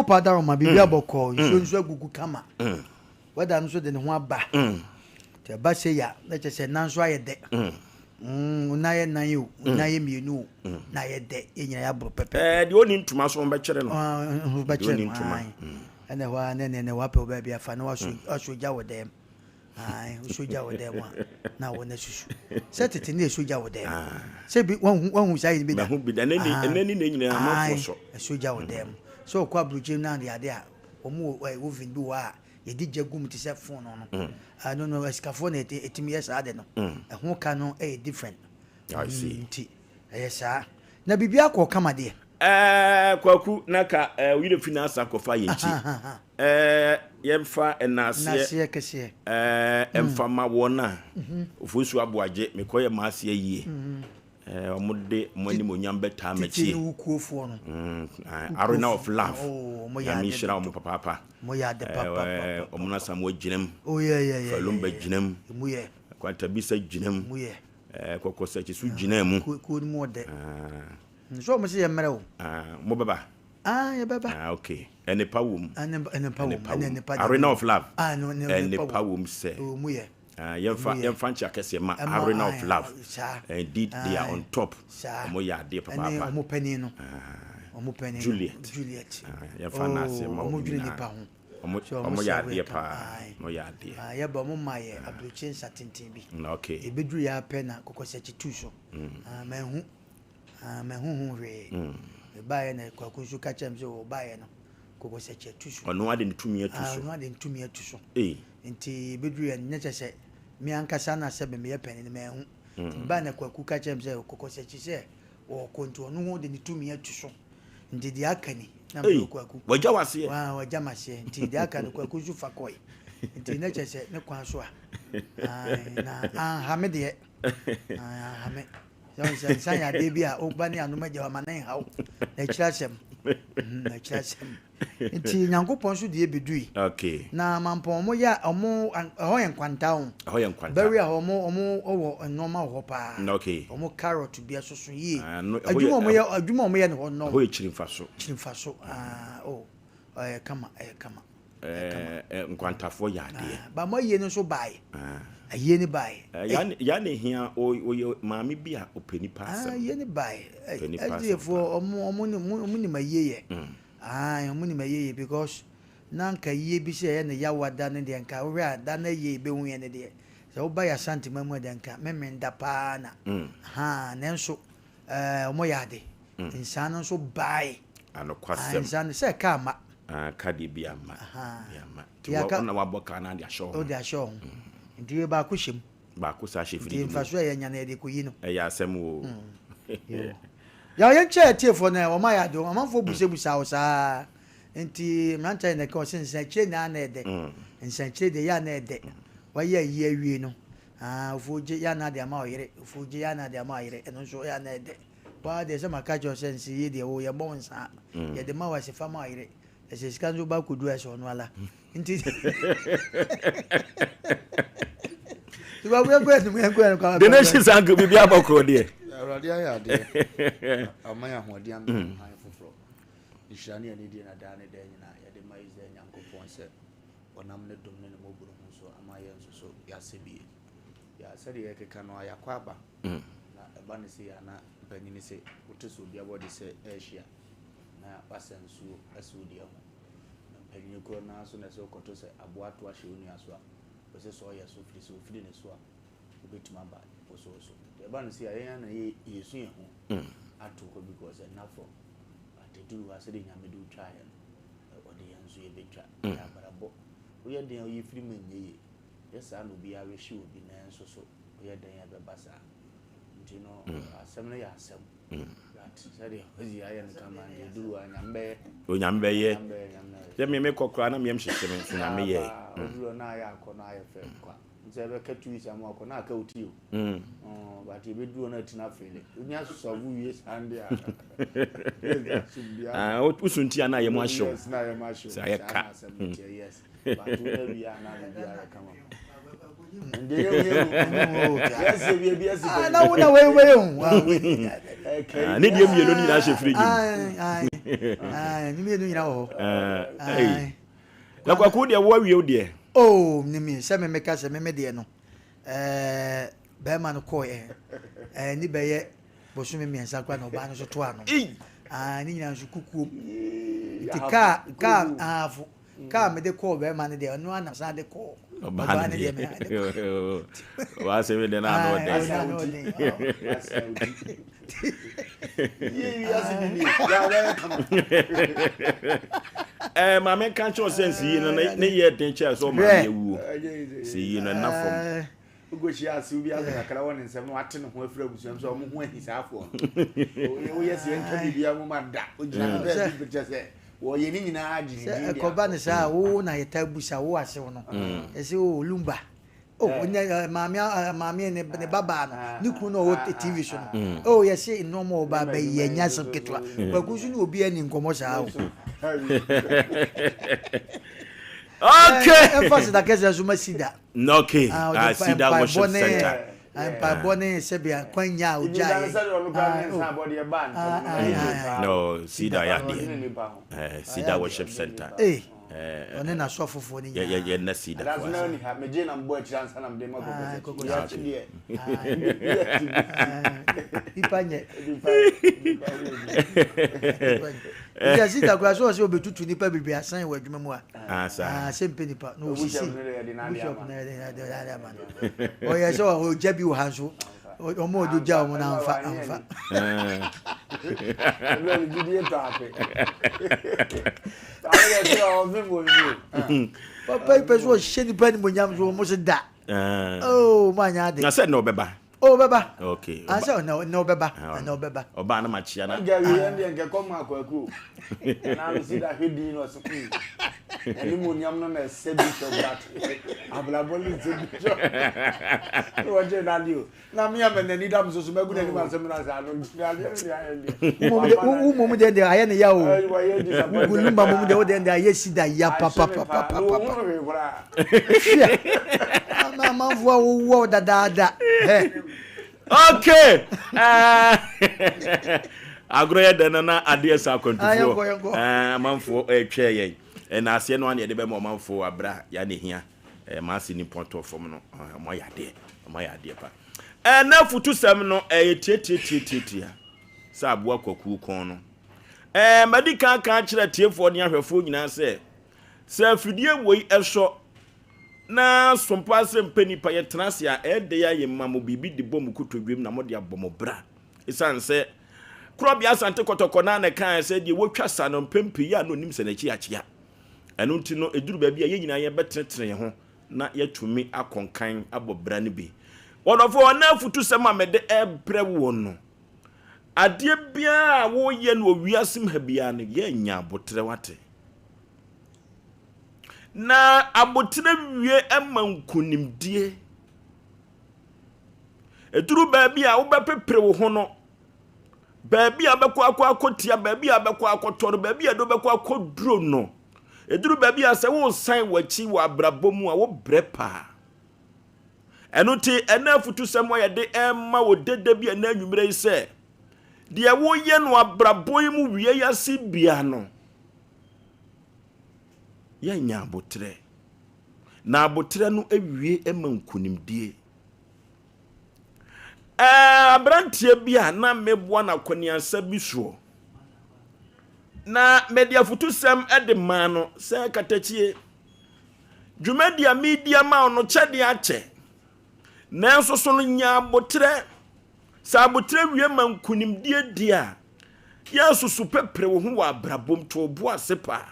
Pada ma bibia boko nso agugu kama weda nso de ne ho aba te ba se ya na che se nanso ayede na ye nan yo na ye mienu na ye de enyina ya bro pepe de oni ntuma so be kire no be kire ntuma ene wa ne wa pe oba bia fa na wa so ja wodem ai so ja wodem na wo na susu se tete na so ja wodem se bi wan sai bi da hu bi da nani na nyina amafo so ja wodem so kwa brujim na de ade a omo wo vindu wa ye di jagum ti se phone no no no escafo na etimi yes ade no ho ka no different I see yes na bibia ko kama de kwaku naka we the finance akofa yenchi yemfa enase kese emfa ma wona Oforisuo Aboagye mekoye maase yie omude moni monyam beta machi ukuofo no arena of love ya mi shira omo papa mo ya de papa omuna samo ginam yeah falumba ginam mu ye kwanta bisa ginam mu ye kokosa chi su ginam ku ni mo de so mo se ye mere o mo baba ya baba okay ene pawum ene pa arena of love no ene pawum se mu ye yemfa nchi akese ma arena of love indeed they are on top omo ya de papa omo pani no omo pani Juliet yemfa na ase ma omo Juliet pa ho omo ya de pa no ya de ya ba omo maye abrochen satintin bi okay ebedru ya pe na kokosa chitu so mehu re ba ya na kwakunsu ka chem so ba ya no kokosa chitu so ono ade ntumi atu so nti bedru ya nyeche se mi ankasa na se be me yepani ne mehu ba na kwaku ka chem se kokosa chi se o kontu ono ho de ntumi atu so nti di akani na kwaku waja wase waja mase nti di akani kwaku su fakoi nti nyeche se ne kwan so a na hame de hame san ya de bia o ba ne anoma je wa manan hawo na kirasem na kirasem nti nyankopon so de ebedui okay na mampon mo ya omo hoyen kwanta on bari a omo owo normal ho pa okay omo carrot bia soso yi adwuma mo ya ne ho no ho chirimfa so kama nkwantafo ya de ba mo ye no so bai aye ni bai ya ne hia o maami bia Mpe Nipa asem ye ni bai fo omo ni mayeye omo ni mayeye because nanka ye bi se ye ne ya wada ne de nka wo ada na ye be hu ye ne de so wo ba ya santima mu de nka memenda pa na nenso omo ya de insano so bai anokwasem insano se ka ma kadi bia ma tiwa na waboka na de asho o de asho ndiye ba kushim ba kusa shefiri ndi mfaso ya nyana ya de kuyino ya asem wo ya yenche tiefo na o ma ya do amanfo busebusa o sa nti manta na ka sense che na na ede nsanche de ya na ede wa ya yi awie no ofoje ya na de ama oyire ofoje ya na de ama oyire eno so ya na ede wa de se maka jo sense yi de wo ya bonsa ya de ma wa se fama oyire ese skanzo ba kudu eso no ala nti Tiba we go kwa the nation sang bibi abakro de awrade ya de amaya hodian han foforo ishani ani de na da ne de nyina ya de mai ze nyankopon se onam ne dom ne mo buru hu so amaya nso ya sebie ya sede ye keka no ya kwaba na eba ne se ya na panyini se uteso bia body se ehia na basensu asudi ho na panyini ko na so na se okoto se aboato ahye onu aso a ose so ya so firi ne so a obetuma ba so the ban see ayan na yesu ye ho ato ko because enough for atedu wa se de nyame do twa ye o de yanzu ye betwa ya barabo o ye den o ye firi menye yesa no bi awe shi obi na enso so o ye den ya be basa nti no asem na ya asem that say ozi ayan kama de du wa nyambe o nyambe ye ye me kokra na me hyehyem so nyame ye o du na ya akọ na ya fe kwa nzebe katu isi amu akọ na aka otio but ebe du na tina fele onya sovu wie sande a usunti ana ye mo ahyew na ye ma ahyew say ka yes but we na bia na bia kama na wona we ne die mielo ni na hye frigi ni mielo nyina ho na kwaku de wo wie de oh ni mi se me meka se me de no be ma no ko ni be ye bosu me miensa kwa no ba no so to ano ni nyina so kukuo ti ka afu ka me de ko be ma ne de no ana sa de ko ba ne de me wa se me de na no de ma me kan cho sense yi no ne ye den che so ma ye wu si yi no na fom ugochi asu bi aka kala won nsem no ate no ho afira busuam so mo ho ahisafo o yes ye nka bibia mo mada ogina be bi se wo ye ni nyina agini ndi ko ba ne sa wo na ye tabusa wo ase wo no ese o lumba onya mami ne baba no ni kunu no wo TV so no oh yes no mo ba ba ye nya so ketwa ba kusu ni obi ani nkomo sa wo okay emphasis da kesa zuma sida okay sida worship center pa bone sebia kwanya ojai no sida ya de sida worship center one na so fofo ni ye na sida that's no ni ha meje na mbo chira nsa na mde mago ya chide ipanye ya sida kwa so obetutu ni pa bibi asan wa adwuma mu Asem Mpe Nipa no sisi bishop na de man o ya so o jabi o hanso o mo do ja o na anfa lo gidi tape papa ipeso sheni pani mo nyam so mo se da oh manya de na said no beba oh beba okay asa no beba no beba oba na machia na ga wi ende nke kom akwaku na mi si da hedi no so ani mo nyam no na sebi to brat ablaboli sebi to o je na dio na mi amene dam so magu na ni ma se na sa no mo de aye ne ya o gulumba mo de o de aye sida ya papa na manvua wo dada okay agroya dana ade sa kontuo manfo etwe yen na ase no ane de be mo manfo abra ya ne hia ma se ni ponto fom no mo ya de pa na futu sam no tietia sa aboa kwaku kon no medika kan kire tiefo ne ahwefo nyina se fidie woi ehso na Sompa Asem Mpe Nipa ye tenase a ede ya ye mamo bibi de bom kutodwem na mode abomo bra isan se krobia asante kotoko na ne kan se de wotwa sa no pempe ya no nim se na chi achia eno nti no eduru ba bia ye nyina ye betetere ho na ye tumi akonkan abobra ne bi wonofo na futu sema mede ebre wo no ade bia wo ye no wiasim ha bia ne ye nya abotre wate na abotre wie emankunimdie eduru baabi a wo bepepre wo ho no baabi a bekọ akotia baabi a bekọ akotoro baabi a do bekọ akodro no eduru baabi a se wo san wachi wo abrabomu a wo brepa eno ti enafutu semo ye de emma wo dede bi na anwumre ise de wo ye no abrabomu wie yase bia no ya nya abotre na abotre no awie emankunimdie abrantie bia na meboa na kwaniansa bisuo na media futusem edema no se katachie dwumadia media ma no chede ache nanso so no nya abotre sa abotre wie mankunimdie dia ya susu pepre wo ho wa abrabom to obo asepa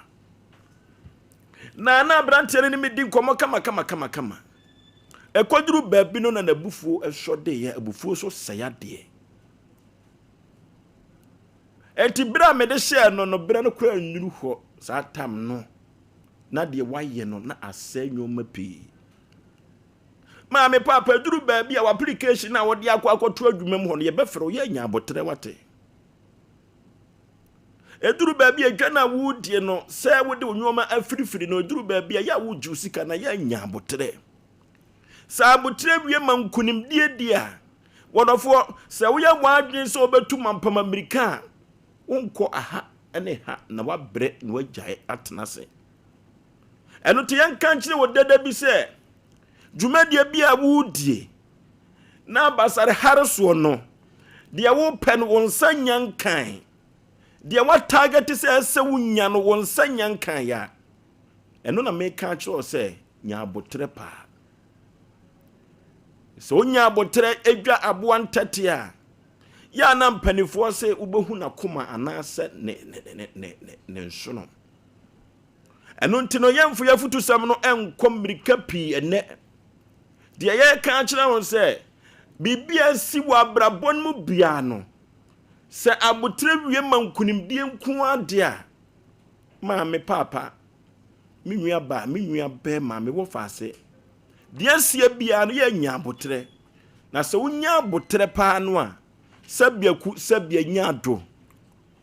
na abrantie ni medi komo kama ekoduru baabi no na nabufuo ehwode ye abufuo so saya de enti bra me de share no bra no kura nyuru ho sa tam no na de waye no na asanyo mapi ma me papa duru baabi a application na wo de akoto adwuma mu ho no ye befero ye nya abotre wate eduru baabi adwa na wudie no se wo de onwoma afirifiri no eduru baabi ya wo ju sika na ye nya abotre sa abotire wie mankunim dia wodofo se wo ya wadwen se obetu mampam Amerika wonko aha ene ha na wabre na wagyae atena se eno te yanka nkyere wo dada bi se dwumadie bi a wudie na basare hareso no de wo pen won sanyankan de wa target se wunya no won sanyankan ya eno na meka kyerɛ se nya abotre pa so nya abotre edwa aboa ntete a ya na mpanifo se ubehu na koma anase ne nsono eno ntino yemfo yafutu sam no enkom mirika pi ene de ye ka kyerɛ won se bibia si wa brabon mu bia no se abotre wie mankunimdie nku ade a ma me papa me nua ba me nua be ma me wo faase de sie bia no ye nya abotre na se wonya abotre pa no a sabia nya do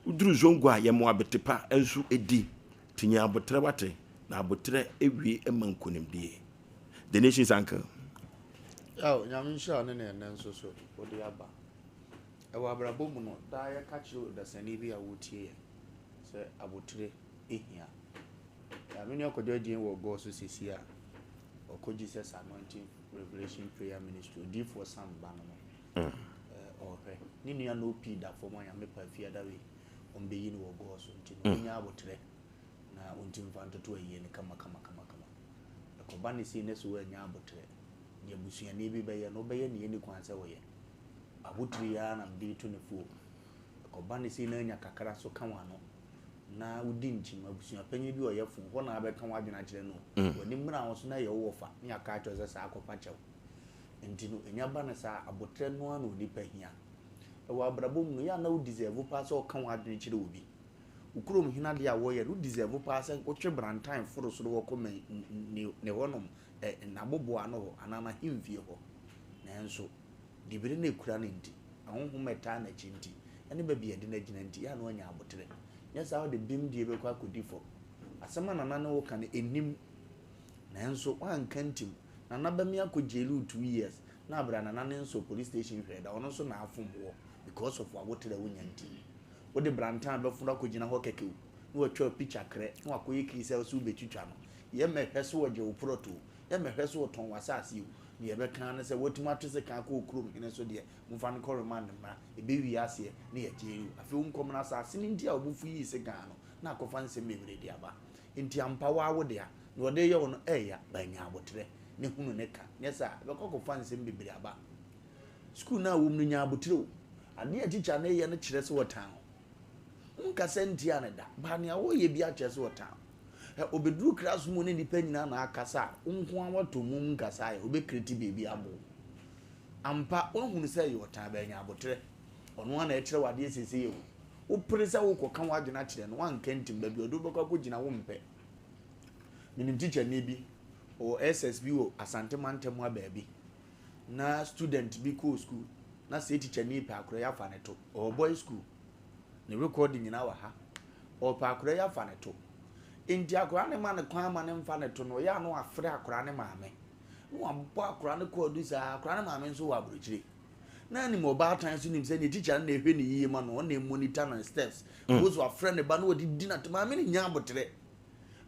uduru zongo a ye mo abetepa ensu edi tinya abotre wate na abotre ewie mankunimdie the nation's uncle. Oh, Yamisha and so for the Abba. Our Brabomuno, Dia Catchu, the Sanibia would here. Sir Abutre, here. Yamino Kodoji will go to Sisia or Kodji's anointing revelation prayer ministry, deep for some banner or Nina no P that for my Amipa Fiadawi on being will go so until Abutre now until Vanta to a year and come. The Kobani seen this way Yabutre. Ye busuya ni bi be no be ye ni kwanse wo ye abutri ya na mbi to ne fu ko ba ne si na nya kakara so kan wa no na udi nchi mabusuya panyi bi o ye fu ho na abe kan wa dwena kire no woni mra wo so na ye wo fa nya ka cho ze sa akopa chew enti no enya ba ne sa abotre no na oni pa hia e wa brabom no ya na udi deserve pa so kan wa dwena kire obi ukurom hina de a wo ye udi deserve pa se ko twe brantan foro so wo ko ne honom na bobo ano anana himfie ho nanso dibire na ekura ne nti ahonhometa na chinti ene ba bia de na gina nti ya na onya abotre nyesa wo de bim die be kwa kodifo asema nana na wo kan enim nanso wankantim nana ba mi akojelu 2 years na abra nana ne nso police station hwe da ono so na afomwo because of abotre wonya nti wo de brantan be funa kogina ho kekew no atwa picture kre no akoyi krise so betwitwa no ye mehwe so wo je wo proto ya mehwe so ton wasase yu ne ye beka na se wotuma to se kan ko okrum ene so de mfa no korman ma ebe wi ase ne ye jeyu afi unkom na asase ne ndia obufu yi se gan no na akofa nsem mebre de aba nti ampa wa wo de a no de ye wono eya banya abotre ne hunu ne ka ne sa be kokofa nsem mebre aba school na wo mnu nya abotre o ade a teacher na ye no kire se wotan nka senti aneda ba ne a wo ye bi a kire se wotan obedru class mu ne nipa nyina na akasa nko awato mu nkasa ya obekreti bebi abo ampa ohunu se yo ta ba nya abotre ono na ekire wade esese ye wo presa wo koka wadwena kire no wanka ntim ba bi odo bokwa ko gina wo mpe minim teacher ne bi o SSB o asante mantem aba bi na student bi ko school na se teacher ne pa akora ya fa ne to o boy school ne recording nyina wa ha o pa akora ya fa ne to enti akora ne ma ne kwan ma ne mfa ne to no ya no afre akora ne maame no ampo akora ne ko du sa akora ne maame nso wa abrochire na ni mo ba tan so nim se ne teacher na ehwe ne yiye ma no na monitor na steps wo so afre ne ba no di dinat maame ne nya abotre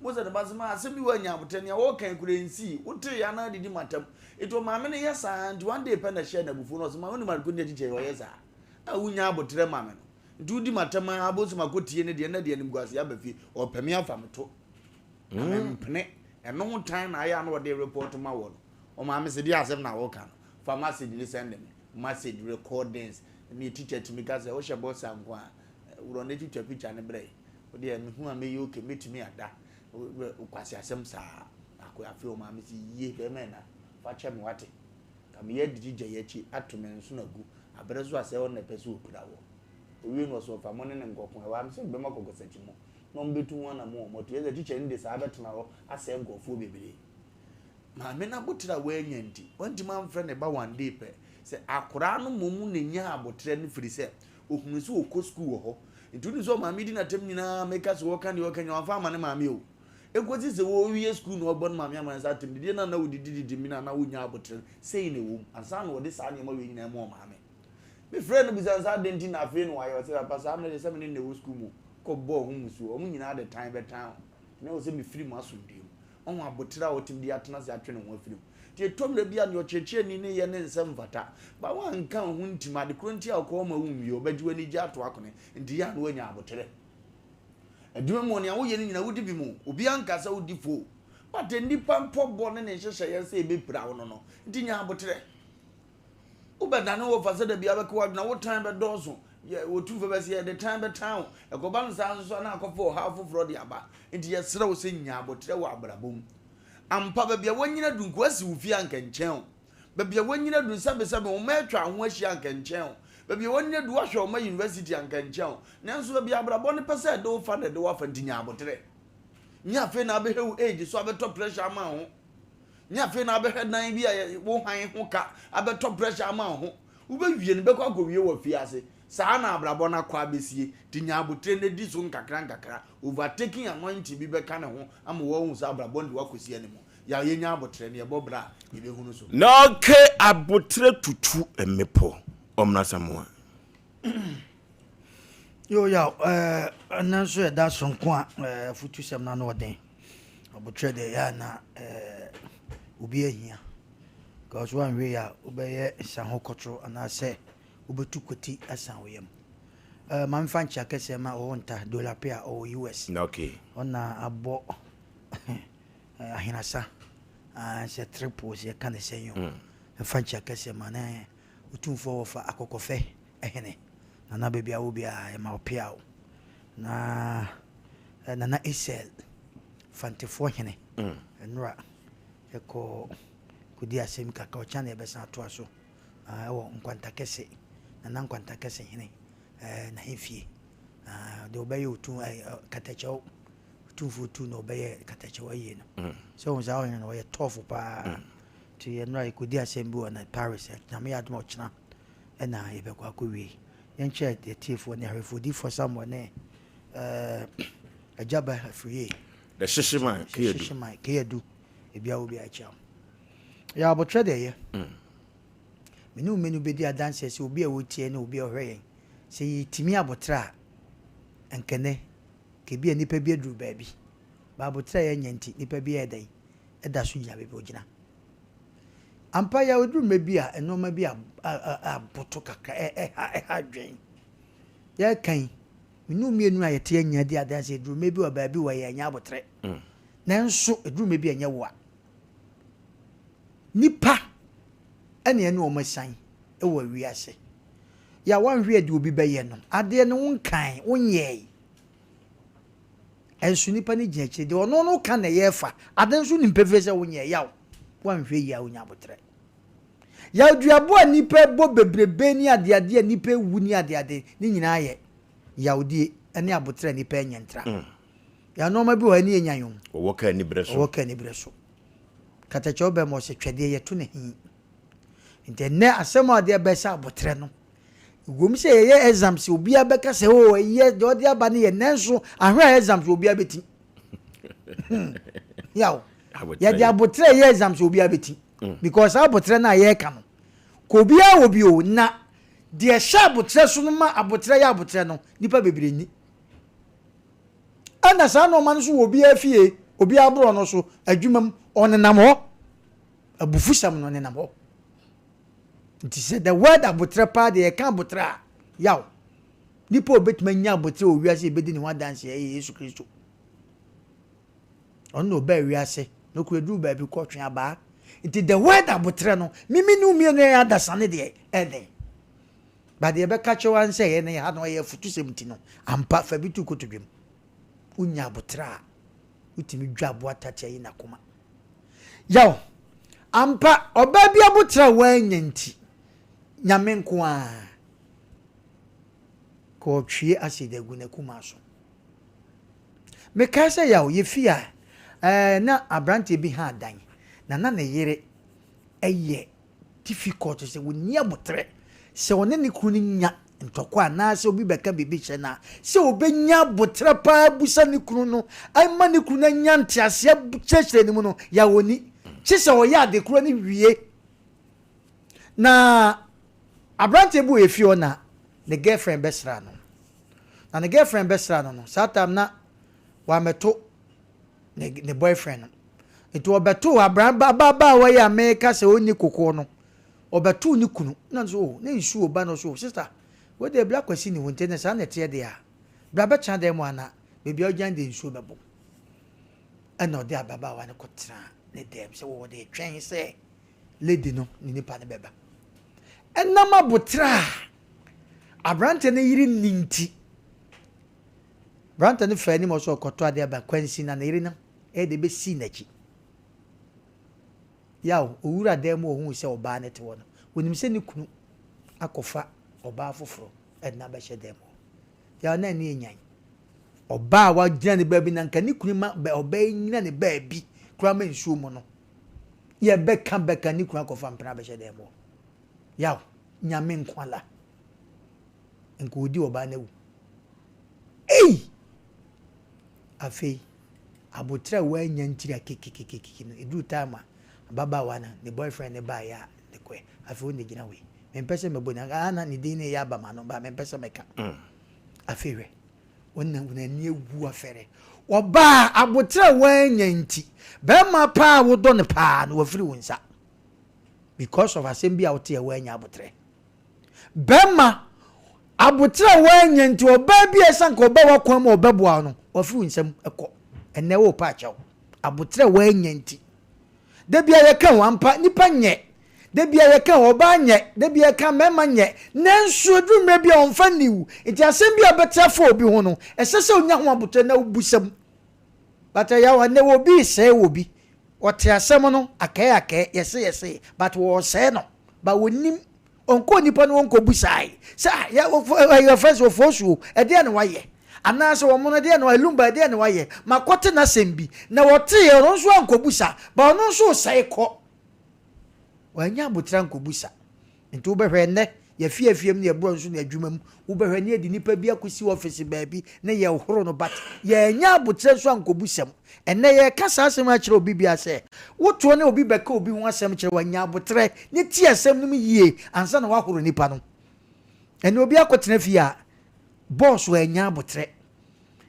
mo se de ba ma asem bi wa nya abotre ne wo kan kure nsi wote ya na didi matam eto maame ne yesa and one day pen na share na bufu no so maame ne ma ko ne teacher yo yesa a wunya abotre maame no dudi matama abosu makotie ne de na de nimguase ya bafi opemi afameto mpene eno ho tan na ya na de report ma wo o ma me se di asem na wo kan pharmacy di send me message recordings me teacher timi ka se o she boss anko a wo na teacher picture ne bre o de me hu a me yoke metimi ada o kwase asem sa akọ afi o ma me se ye be me na fa che me wate ka me ye di je ye chi atome nso na gu abere so ase o na pese okura wo owie no so fa monne ne ngokon wa amse be makoko sachimo no mbetu wana mo moto ye teacher ndi sa abetena ho ase ngofo bebere ma me na botira wa nyanti wanti man frɛ ne ba one day pe se akora no momu ne nya abotre ne firi se ohunu se okɔ school ho ntuni so ma me di na tem nyina make us work and work and wa fa ma ne ma me o Ekwoti se wo wie school no obon ma me amansa tem de na wo didi mi na wo nya abotre sei ne wo ansa na wo de sa ne ma we nyina mo ma me me friend no bisa sa denti na afi no ayo se papa sa me de se me ne wo school mu ko bo hu musu o mu nyina de time be time na wo se me free mu asundiem on abotre a wo tim de atena se atwe ne ho afiri tie tom le bia ne o cheche ni ne ye ne nsem fata ba wan kan hu ntima de kronti a ko ma wu mi o bajuwa ni ja to akone ndi ya no nya abotre adwuma mo ne a wo ye ni nyina wo di bi mu obi anka sa wo di fo but nipa mpobo ne ne hyehye ye se be pira wo no ndi nya abotre ubedane wo fa se da bia be ko adwuna wo time be dozo ye wo tu fa be se the time be town e ko ban sa so na akofo half of the aba ndi ye sere wo se nya abotre wo abrabom ampa be bia wanyina dunku asi wo fi anka nchen be bia wanyina dun sabe wo ma atwa ho ahia anka nchen be bia wanyina du wa hwe o ma university anka nchen nanso be bia abrabo ne pese de wo fa de wo fa ndi nya abotre nya fe na be hewu age so abeto pressure ma ho nya fe na be hedan bi a wo han ho ka abeto pressure ma ho wo be wie ne be kwa go wie wo fi ase saa na abrabo na kwa besie di nya abotre ne di so nkakra overtaking anointing bi be ka ne ho ama wo hu sa abrabo ndi wakosi ane mo ya ye nya abotre ne bo bra ye be hunu so no ke abotre tutu emepo omna samoa yo ya ananso da sonko a futu sem na no den abotre de ya na obi ahia cause one way ya obeye san hokotro ana se obetu koti asan woyam man fanchi akese ma o nta dollar pair o US okay ona abo ahinasa se triple se kan senyo fanchi akese ma na utumfo wofa akokofe ehene na baby awo bia ma opia na Esel fantifo hene enra eko kudi asem kaka o chane be san to aso wo nkwanta kese na nkwanta kese hene na hifie de obeye otu katacho tufu tu no obeye katacho aye no so on za on no ye tofu pa ti enra kudi asem bi na Paris na me admo ochina na ye be kwa kowie yenche de tifo ne harefodi for someone ajaba free the shishima kedu ebia obi acha ya abotre de ye menu bedi adanse se obi a wotie na obi ohwe se yitimi abotra enkene ke bia nipa bi aduru baabi ba abotra ye nyanti nipa bi edan eda so nya bebe ogina ampa ya oduru mebi a enoma bi a boto kaka adwen ya kan menu ayete anya di adanse eduru mebi wa baabi wa ye nya abotre nanso eduru mebi anya wo a nipa ene ene o masan e wa wiase ya wanhwe de obi beye no ade ne wonkan wonye ensu nipa ne giache de ono no kan na yefa ade nso ni mpefese wonye ya wanhwe ya onya botre ya duabo nipa bo bebrebe ni ade nipa wu ni ade ni nyina ye ya odie ene abotre nipa enyentra ya no ma bi wa ni enyanyon wo ka ni breso katacho be mo se twede ye to ne hi intene asema de be sa abotre no gom se ye exams obi abeka se o ye de ode aba ne ye nenso ahwa exams obi abeti yawo ya de abotre ye exams obi abeti because abotre na ye ka no ko bia obi o na de sha abotre so no ma abotre ya abotre no nipa bebre ni ana sa no man so obi afie obi abro no so adwumam onenam ho abufusam no nenam ho nti se the word abotre pa de ka abotra yaw nipa obetuma nya abotre o wiase ebedi ni ho dance ye Yesu Kristo onno ba wiase no ku edu ba bi ko twen aba nti the word abotre no mimi nu mi no ya dasane de eden ba de be ka chewan se ye ne ha no ye futu semti no ampa fa bitu kotodwem unya abotra utimi dwabo atata yi nakoma yaw ampa oba bi abotra wanyanti nyame nko a ko twie aside gu na kuma so me ka se yaw ye fia na abrante bi ha dan na ne yere eye difficult se woni abotre se woni ne kunu nya ntokwa na se obi beka bibi che na se obenya botre pa busa ne kunu no ai ma ne kunu nya ntiase chechre ni mu no ya woni che se o ya de kuro ni wie na abrante bu efio na the girlfriend besra no na the girlfriend besra no satam na wa meto ne boyfriend eto obeto abramba baba wa ya meka se oni kokko no obeto ni kunu na so na isu oba no so sister we dey black kwasi ni wonte na sa na tie de a bra be chan dem ana bebi ojan de isu bebo ana ode ababa wa ne kotra ne dem se wo de twen se lady no ni nipa ne beba enama botra abrante ne yiri ninti brante ne fani mo so koto ade aba kwansi na yiri no e de be si nachi yaw owura dem ohun se oba ne te wono wonim se ne kunu akofa oba foforo edna be hye dem ya na ne enyan oba wa gina ne baabi na nka ne kunu ma oba nyina ne baabi kura ma nsuo mo no ye beka ne kunu akofa mpena be hye dem yaw nyame nkwala nko odi oba na wu afei abotra wa nya ntira kekekekeke no edu time baba wana the boyfriend ne ba ya de kwe afei o ne gina we mempese mebo na ana ne din ne ya ba ma no ba mempese meka afei we wonna ni ewu afere oba abotra wa nya nti be ma pa wo do ne pa no wafiri wonsa because of Asem Mpe out wa nya abotre be ma abotra wa nya nti oba bi esanka oba wa kwan ma obeboa no wafiri nsam ekọ enne wo pa chaw abotre wa nya nti de bia ye kan wampa nipa nye de bia ye kan oba nye de bia kan mema nye nanso dumre bia onfa niwu enti Asem bia betra fo obi ho no esese onya ho abotre na ubusam bata ya wa ne wo bi se wo bi ote asem no akae yese but wo se no ba wonim onko nipa no onko busai sa ya your friends Oforisuo e de na waye anase wo mono de na alumba de na waye makote na sembi na wote ye no so ankobusa ba ono so sai ko wanya botra ankobusa nti wo behwe ne ye fiafiem ne ebro nso na adwumam wo behwe ne edi nipa bi akosi office baabi ne ye horo no bat ye nya botra so ankobusam enne ye kasa asem a kire obi bia se woto ne obi beka obi ho asem kire wanya botra ne ti asem no yie ansa na wa horo nipa no enne obi akotena fi a boss wa nya botre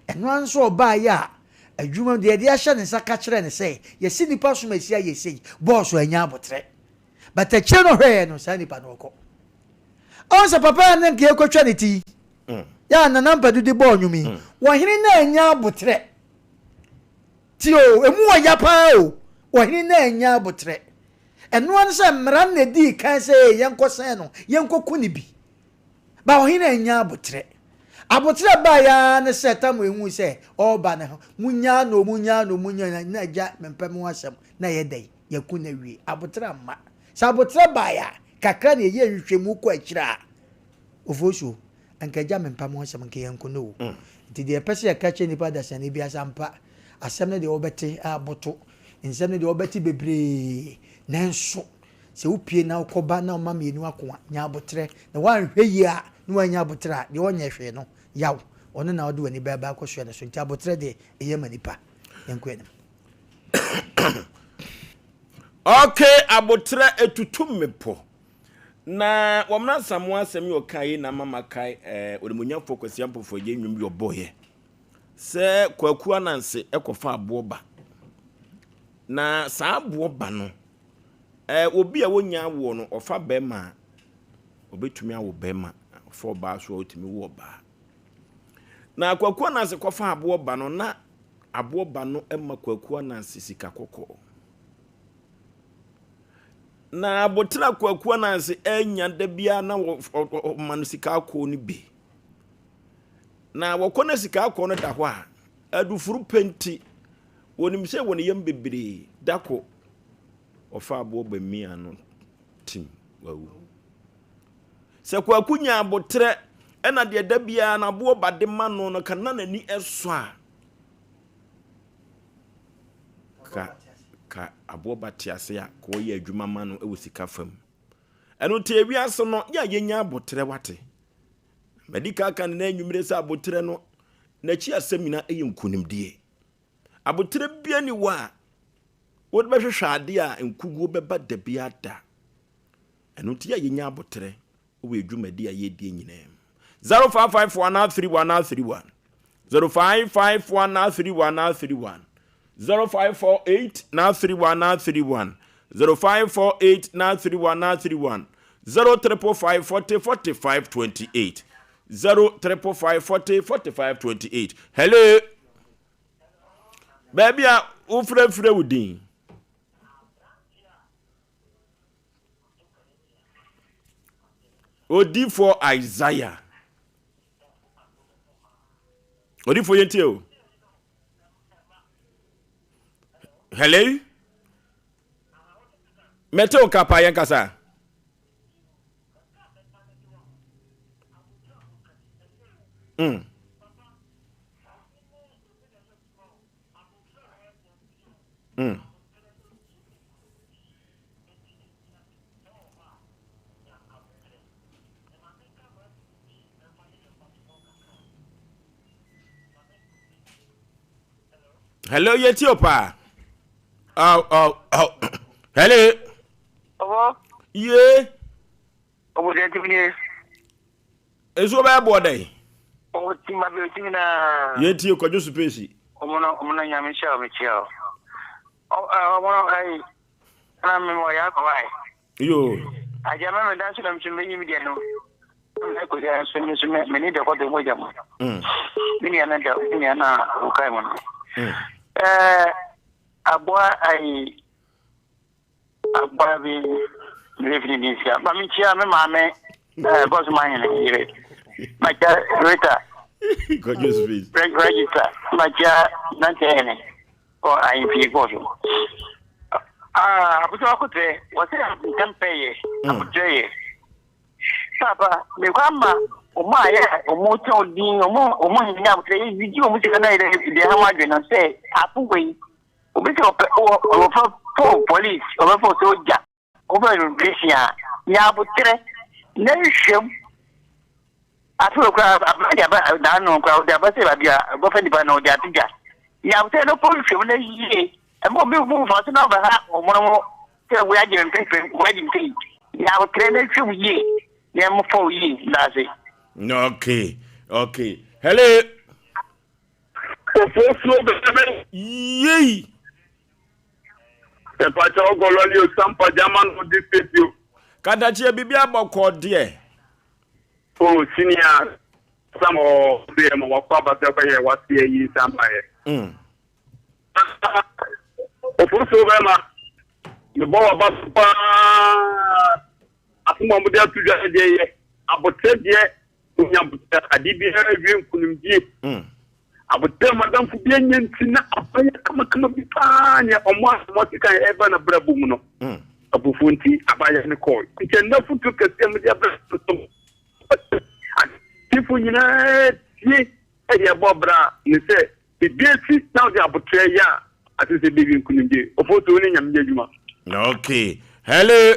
eno anso oba ya adwuma de de ahye ne saka kire ne se ye si nipa so masia ye sei boss wa nya botre but a cheno hwe no sa nipa no ko onse papa na nke ekotwa ne ti ya na namba du de bo nwumi wo hene na nya botre ti o emu wa ya pa o wo hene na nya botre eno anse mra na di kan se yenkosen no yenkoku ni bi ba wo hene nya botre abotre ba ya ne seta mo enwu se oba ne ho munya na ja mempem wasem na ye dai yaku na wi abotre amma sabotre ba ya kakra ne ye hwehwemu ko akira Oforisuo anka ja mempem wasem nke yanko no nti de pese ya kache nipa da sane bia sampa asem ne de obete aboto nsem ne de obete bebre nanso se upie na ukoba na mama mienu akwa nya abotre na wanhwe yi a na wanya abotre a de onye hwe no yaw ono na ode wani baba akosua na so nti abotre de eye manipa yanko enim okay abotre etutum mepo na wamna samu asem yo kai na mama kai odemunya focus yampofo ye nwum yo boye se kwaku ananse ekofa aboba na sa aboba no obi a wonya wo no ofa bema obetumi awo bema for ba so otumi wo ba na kwaku ananse kofa aboba no na aboba no emma kwaku ananse sika kokko na abotra kwaku ananse enya da bia na manu sika akọ ni bi na wakona sika akọ no da ho a adufuru penti wonim se woni yam bebre dako ofa aboba mia no tim wawu se kwaku nya abotre ena de da bia na aboba de ma no kana nani eso a ka aboba tiase a ko ye adwuma ma no e wosika fam eno te ewiase no ya yenya abotre wate medical kan na enwumire sa abotre no na chi asemina nkunimdie abotre bia ni wa wo be hwehwe ade a nkuguo beba da bia da eno ti ya yenya abotre wo edwumadi a yedie nyina 0554933131 0554933131 0548933131 0548933131 0355404528 0355404528 hello baby a ufrefre wudin odi for Isaiah odi for yentio hello meto kapa yankasa hello Ethiopia. Oh. Hello. Oh. Yeah. Oh, that's me. It's over board. Oh, Tima Bettina. Yet you could just space. Omona Yamisha, Michel. Oh, I am my why. You. I remember that's what I'm saying. I could have sent many of the Wajam. Many another, okay, one. Abba living in this year. But me, Mamma, boss mine here. My Rita. Got your space. Register. My jar, not any. Or I am people. I could say, what I can pay. Papa, me grandma, my motor being or more now, you almost the Hamagan and say, Apu, for police, over for soldier, over in Gracia, Yabutre, Nation. I feel crowd, I don't know, crowd, the Basia, Buffet Bano, the Atiga. Yabutre, no police, and more move for another half or more. Wedding and paper, wedding tea. Yabutre, 2 years. Yeah, 4 years, Nazi. Okay. Hello. Yee. The Pacho Gololio Sompa Jaman would defeat you. Kadachi Bibia Boko dear. Oh, senior. Some of them were Papa was here in Sampaye. Oforisuo, the boy about Asem Mpe Nipa abotrede unyabutɛ adibi hawie kunumdie abotrɛ madam fu bia nyantina abaya kama bi paanya omo kan eba na brabo mu no abufunti abaya ne call nke na futu kasem dia brabo tifu nyina tie e bobra ne se bibiesi na odi abotrɛ ya ati se bibi kunumdie ofoto ni nyamde adwuma. Okay. Hello.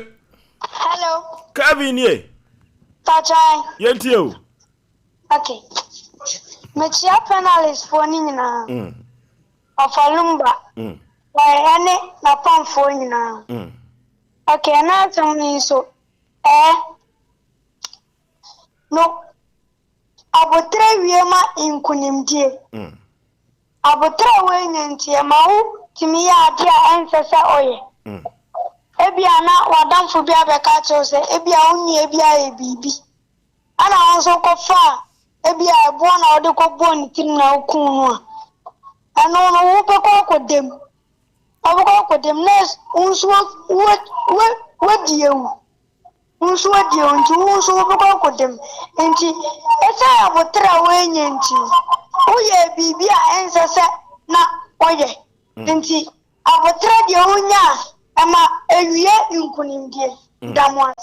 Kevin ye. Tachai. Yentio. Okay. Mechia panelist for nina. Ofalumba. Wayane na pamfo nina. Okay, na tumi so. No. Abotre wiema inkunimdie. Abotre wenyentie mawu timi ya adia ensesa oye. Ebia na wadamfo bia beka chose ebia unni ebia ebibi ana onso kofa ebia ebo na ode ko boni tin na okunu a ano no wo pe ko kodem nes unso wodiewu nti unso wo pe ko kodem enti esa abotra wenye nti uye bibi a ensese na oye enti abotra de unya ama ewie nkunimdie damwa.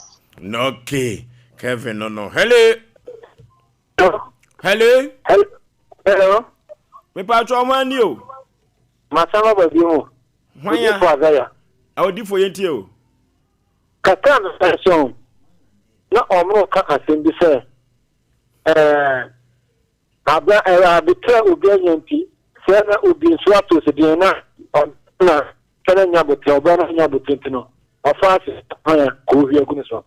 Okay. Kevin no. Hello. Me pa cho mani o. Masama babi mo. Hwanya. For Isaiah. Awodi for yenti o. Kaka no station. Na omro kaka sembi se. abitra obi anyanti sena obi so ato se de na sena nya botra oba na nya botra no afa se aya ko hia gu so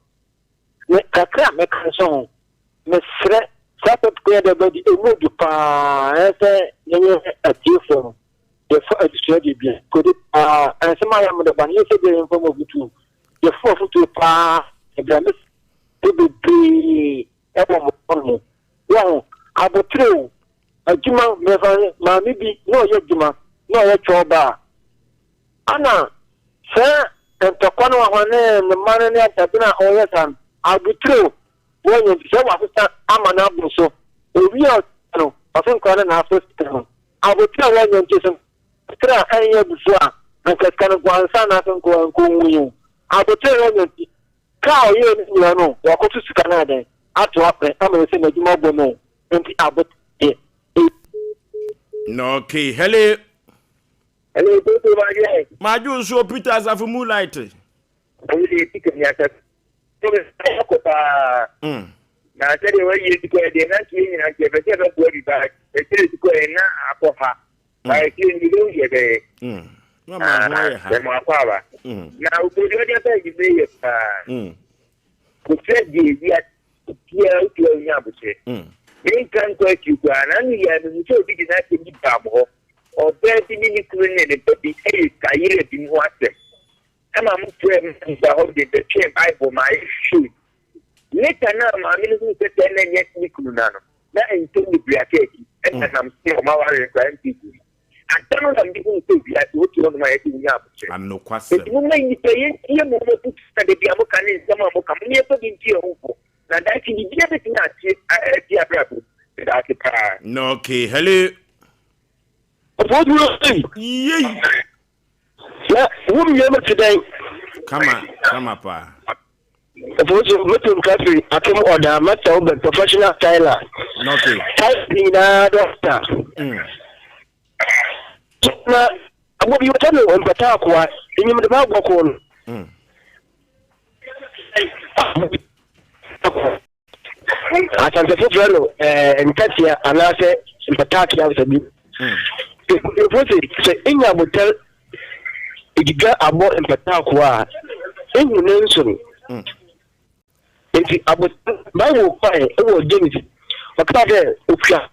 ne kakra me kan so me sre sapet ko de body emu du pa ese nye atifo de fo adisua de bia ko de ensema ya mo de ban yese de info mo butu de fo futu pa e bia me de be ebo mo no abotire ajuma mefa maami bi no ye juma no ye choba ana se entokwana wa hone ne mane ne atabina oye san abotire wonye se wa fita amana buso obi no afen kwana na afista no abotire wonye ntese tra anye buso a nkaskana gwansa na afen ko nwu abotire wonye ka oye ni no wakotu sika na den ato apre ama se na juma bo no enti abot no okay hello Peter Magie maju so Peter asafu moonlight oye ticket ya ta ko pa na tele wa yi ko de na ki ni na ke be ke ko di ba e tele ko na akofa ba ki ni do ye be mama hoye ha mo akwa na o do de ta gi be ye pa ko se di ya o nya bu se in kan ko ki kwa na ni ya ni so bi na ke ni ba mo o be ti ni kuru ne de bi e ka yire bi mo ase ama mo pre ba ho de che bible ma issue later na ma mi ni se te na nye ni kuru na no na en to ni bia ke ki en na nam se o ma wa re kwa nti ku atano na ndi ku se bia o ti no ma ye ti nya bu che anu kwase mo na ni pe ye mo mo pu ta de bia mo kan ni se ma mo kan ni e to bi nti o ho na da ki di bia be ti na ti abrabo da ki pa no okay hello what do you think yey yeah who me am today kama pa Oforisio metum country akem order matter of professional styler okay typing na doctor na abo bi wata no empata kwa enyim de ba gwako no atantefo freno ntatia anase empata ya sabi se enya botel igiga abo empata kwa ehu nenso enti abo Bible kwa e James wakade okua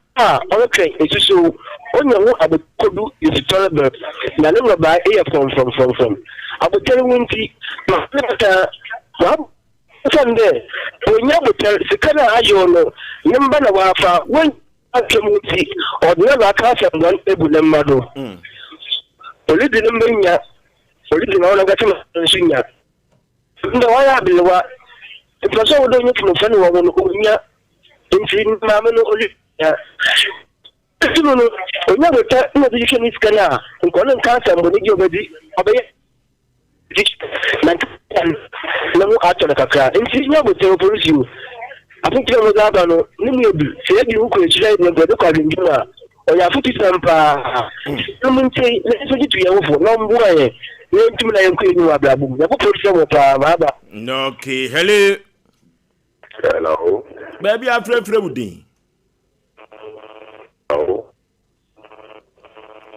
onke esusu onyanwo abokodu isitolebe na ne ba e from abotel wonti na nta wa sande onya botel sikana ayo no nimba na wafa won akemuti odna ba ka fa ngon ebule mmado olidi nimba olidi na ona gatima nsunya ndo waya bilwa ifaso wodo nyutu no fani wo no onya enti mama no oli ya no onya bota no di kemi skana nko no kansa mbo ni jobedi obeye na mu ato na kakra enti nya bota Oforisuo afunti mo da ba no ni mu ebi se di ku echira ni ngo de kwa ngima oya futi sampa no munti ne so jitu ya wofo no mbuwa ye ne ntim na yanku eni wa blabu ya ko Oforisuo mo pa baba no okay hello baby afrefre wudin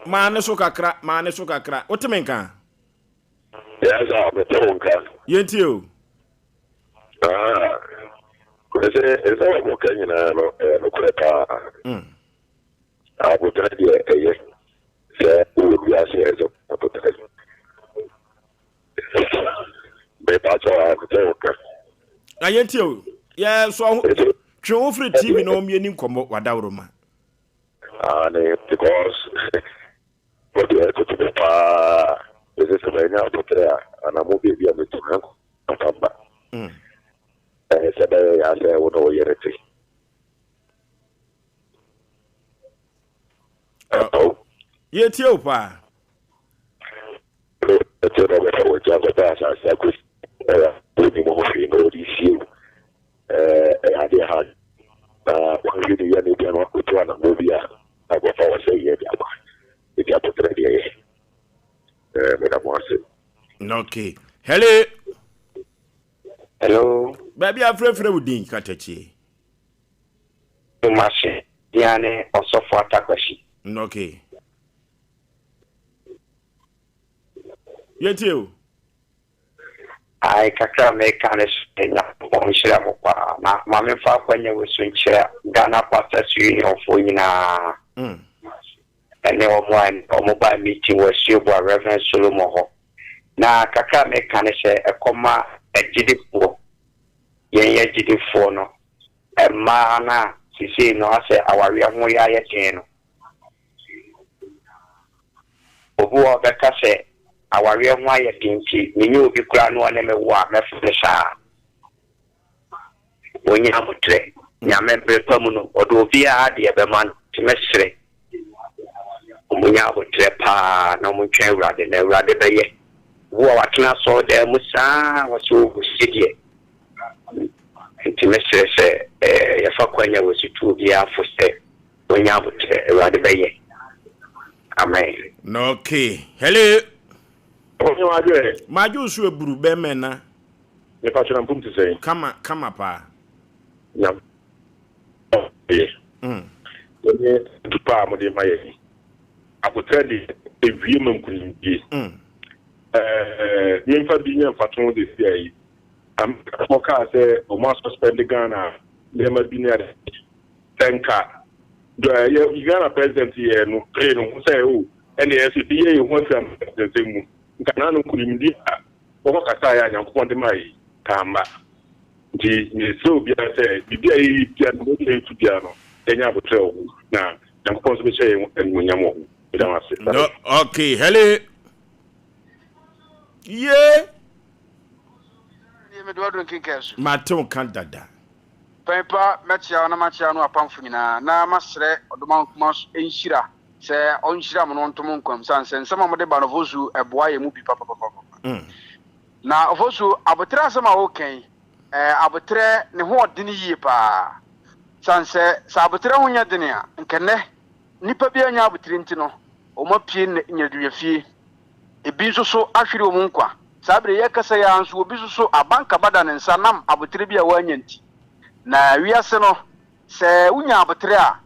maane so kakra otemenka yes otemenka yenti o ese mo kanyina no kweta abutra die eye se ulu ya se ezo abutra be pa cho abutra ayenti o yeah so twe free TV no me ni nkomo wadawroma because what you have to do pa this is a na abutra ana mo be bia metu nanko atamba sabe ya se wono yerete yeti o pa Ete no me wo ja ko ta sa ku ni mo fi no di si ade ha wa ni ya ni bia no ko to na mo bia agwa fa wa se ye bia ba e bia to tre dia me da mo ase okay hello hello baby afrefre wudin katachi machine yane osofo atakwashi. Okay. Yetio. Ai kakra me kanes na onshira mo kwa ma me fa kwanya wesu nchira Ghana Pastors Union fo nyina. Ene omo ba meeting was you by Reverend Solomon ho. Na kakra me kanes ekoma ejidifo. Yen ejidifo no. Ma na sisi no ase awari ho ya yete no. Obu obeka se awari ho ya tinti menye obi kura no na mewo a mefresha. Onye amutre nyame bepamu no odo obi a de ebema timesre. Omunya amutre pa na omuntwe urade na urade beye. Wo watena so de musa waso osidie. Timesre se ya fa kwanya wositu obi afose onye amutre urade beye. Amen. No, okay. Hello. Onye Maju su eburu be mena. Me pa chira mpum tse. Kama pa. Yam. Onye tupa mo de maye. Apotredi ewie mankunimdi. Yemfa bi nyemfa ton de sia yi. Am mo ka se o mo suspend Ghana. Lema bi ne ade. Tenka. Do ye Ghana president ye no pre no say o ene SPA ye ho sam de mu. Nkana no kunimdi a o kasa ya nyankopon de mai kamba. Di ni so bia say bibia yi bia no dey to bia no enya abotre o na nyankopon so be say enwonyam o. No, okay. Hello. Yeah. Me do drink cash. Maton kan dada. Pempa machia na machia no apamfo nyina na masre odoman kuma enhira se onhira mo no ntom nkwam sanse nsema mo de ba no vozu eboa ye mu bi papa. Na vozu abotre asema oken abotre ne ho odene yie pa sanse sa abotre ho nya dene a nkene nipa bi anya abotre ntino o ma pie nyadua fie ebi nso so ahwere o mu nkwa sabre ye kasa ya nso obi so abanka bada ne nsa nam abotre bi a wanya nti na wiase no se unya abotre a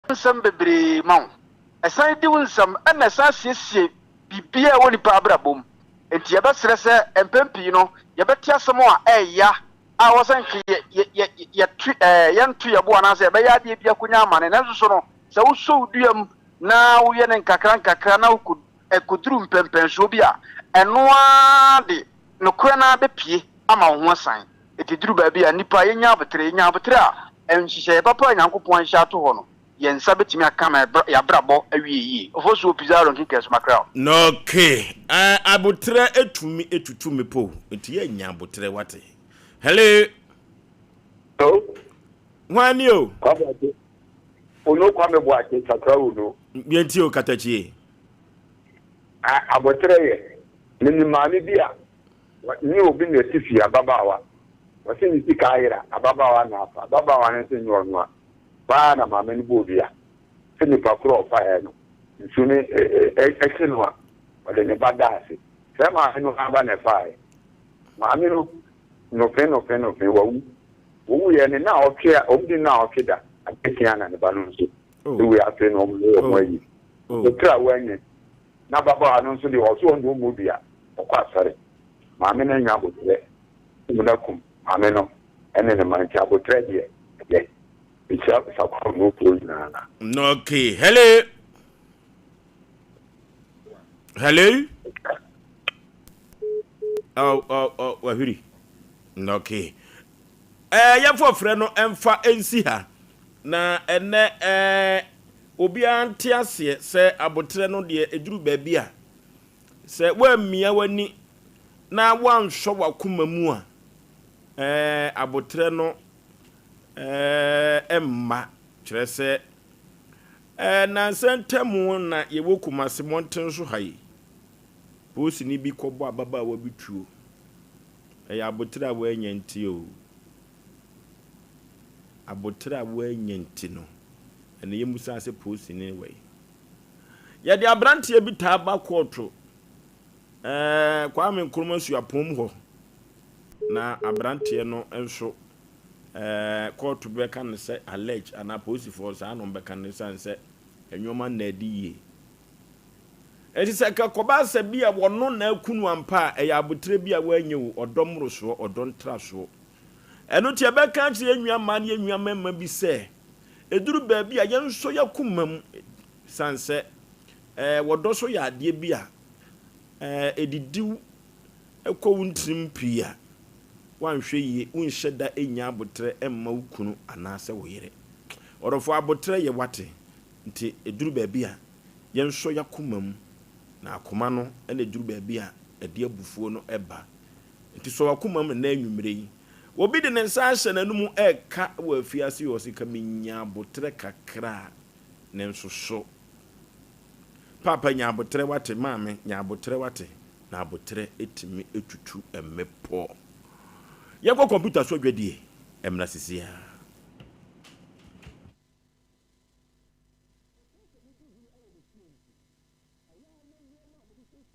ensem bebre mawo esan di wunsam na esan siesie bibia woni pa abrabom enti yebesere se empempi no yebeti asemo a eya a wosan yantu yebo na se be ya de bia kunya amane na nso no se wuso duam na wo ye ne nkakra na ekuduru mpempen so bia enoa de nokura na bepie ama wo ho san etiduru ba bia nipa yenya abotre a enhihye papa nyankopon hya to ho no yensa betimi aka ma ya brabo awiyi ofosu opizaro nkikes makra no okay abotre etutumi po enti yenya abotre wate hello wani o ono kwa me bo ake sakra uno bienti o katachie abotre ye ni mami bia ni obi na sifi ababawa wasi ni sikaira ababawa na afa ababawa na se nyonwa ba na mama ni bobia se ni pakro fa he no nsuni exenwa wale ne badase se ma no aba na fa he mami no fe wo ye ne na okea omdi na okeda akekia na ne ba no so we afi no mo yi o tra wanye na baba anu so de o so ndo mo bia okwa sare mami na nya botre munakum mami no ene ne man cha botre de ye icha sa ko no pro na no okay hello wahuri no okay ya fo frɛ no emfa ensi ha na ene obi antiase se abotre no de eduru ba bia se wa mia wani na wan hwo wakoma mu a abotre no emma kyerɛ sɛ na sentemu na yewokuma se monten so hayi posi ni bi kɔbɔ ababa wa bituo abotre a wa nyanti o abotre a wa nyanti no ene yemusa se posi ni we ya de abrante bi ta ba kɔɔto kwa me nkroma su apom ho na abrante no enso court bɛka no sɛ allege and aposifoɔ saa no bɛka no sɛ enwoma na adi eti sɛ ka kɔba sɛ bi a wɔno na akunu ampa ɛyɛ abotre bi a wɔanye wo ɔdɔm rosoɔ ɔdɔntrasoɔ ɛno tie bɛka kyerɛ enwua ma ne enwua mema bi sɛ eduru baabi a yɛnso yakumam sanse wɔdɔ so yɛ adeɛ bi a edidiw ɛkɔ wuntrim pia wanhwɛ yie wonhyɛ da enya abotre emma wukunu anaasɛ wo yere ɔrɔfo abotre yɛ wate nti eduru baabi a yɛnso yakumam na akoma no ene eduru baabi a ɛde abufuo no ɛba nti so wakumam na anwumre yi obi de ne nsa ahyɛ n'anum ɛka wɔ afiase wɔ sika menya abotre kakra ne nso so papa nya abotre wate maame nya abotre wate na abotre etimi etutu emmepo yɛkɔ computer so dwadie emna sisia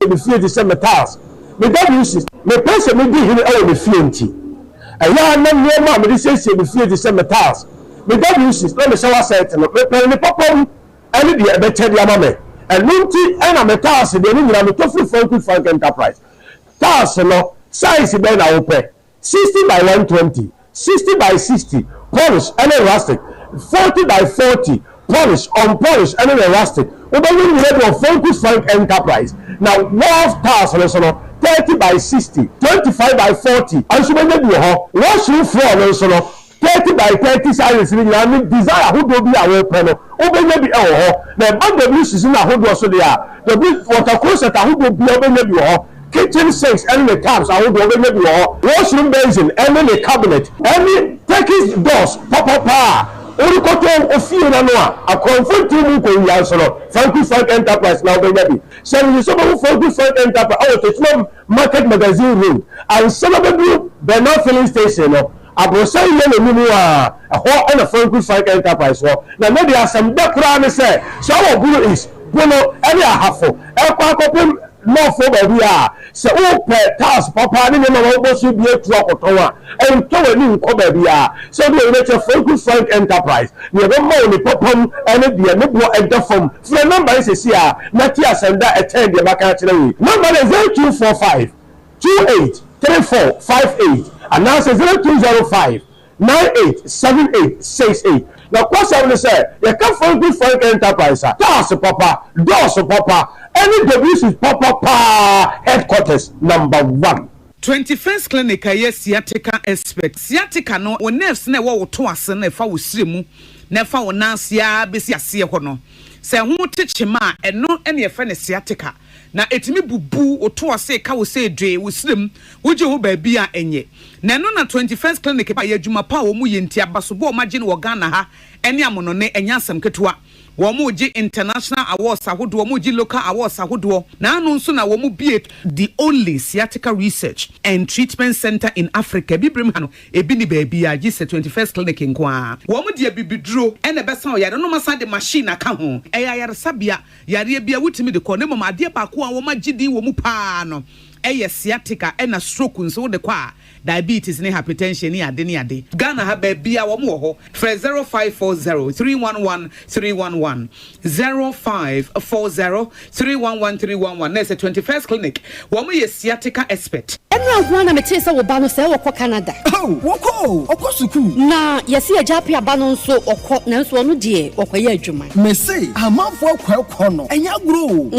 me fie de sɛ metals me w's me pɛsɛ me di hene ɛwɔ me fie nti ɛyɛ na nneɛma a me de siesie me fie de sɛ metals me w's na me hyɛ wasɛte no me pɛn ne pɔpɔm ɛne deɛ ɛbɛkyɛ de ama me ɛno nti ɛna metals de ne nyina me tofu frank enterprise tals no size bɛ na wopɛ 60 by 120 60 by 60 polish ɛne rustic 40 by 40 polish unpolished ɛne rustic wobɛyɛ nyina de frank enterprise now wall tiles no 30 by 60 25 by 40 anso bɛnya bi hɔ washroom floor no so no 30 by 30 size ni nyina ni design ahodo bi a wɔpɛ no wobɛnya bi ɛwɔ hɔ na banda season ahodo so de a the water closet ahodo bi wobɛnya bi hɔ kitchen sinks and the taps ahodo wobɛnya bi hɔ washroom basin and the cabinet any Turkish doors papa Orikoto ofie na no a konfronti mu ko wiase no frank enterprise na obenya bi say you so frank enterprise out to market magazine road and some of you Bernard filling station no abrosa ye na mu a ho na frank enterprise ho na no dey asem de kura ne say so wo buru is bono any ahafo ekwa akopem no for baby a se o pe task papa ni no wo so bi etu akoton a en to wani nko baby a se do we let frank enterprise ne be mo ni popom ene de ne bo edafom for number is see a na ti asenda attend de maka kire we number is 0245 28 3458 and now 0205 987868 na kwasa we say you can frank enterprise task papa doors papa any WC papa headquarters number 1 21st clinic aye sciatica expert sciatica no o nerves na wo to ase na fa wo siremu na fa wo nansia besi ase ho no se ho techema eno ene ye fa ne sciatica na etimi bubu o to ase ka wo se dwe wo sirem wo je ho ba bi a enye na no na 21st clinic pa ye adwuma pa wo mu ye ntia baso bo ma gye no wo Ghana ha ene amono ne enya asem ketewa womuji international awards ahodo womuji local awards ahodo na anu nso na womu be the only sciatica research and treatment center in Africa bibrem hano ebi ni baabi a gise 21st clinic nkoa womu de bibiduro ene besa oyare no masa de machine aka ho eya yare sabia yare bia wutimi de ko ne mama ade ba ko a wo magidi womu pa no eye sciatica ena stroke nso de kwa diabetes ne hypertension ni ade Ghana ha ba bia wo mo ho 0540 311 311 0540 311 311 na 21st clinic wo mo ye sciatica expert enra ho na mete se wo ba no se wo ko Canada woko suku na yesi ajapi aba no nso okọ na nso no de okoye adwuma me say amanfo akọ no enya gro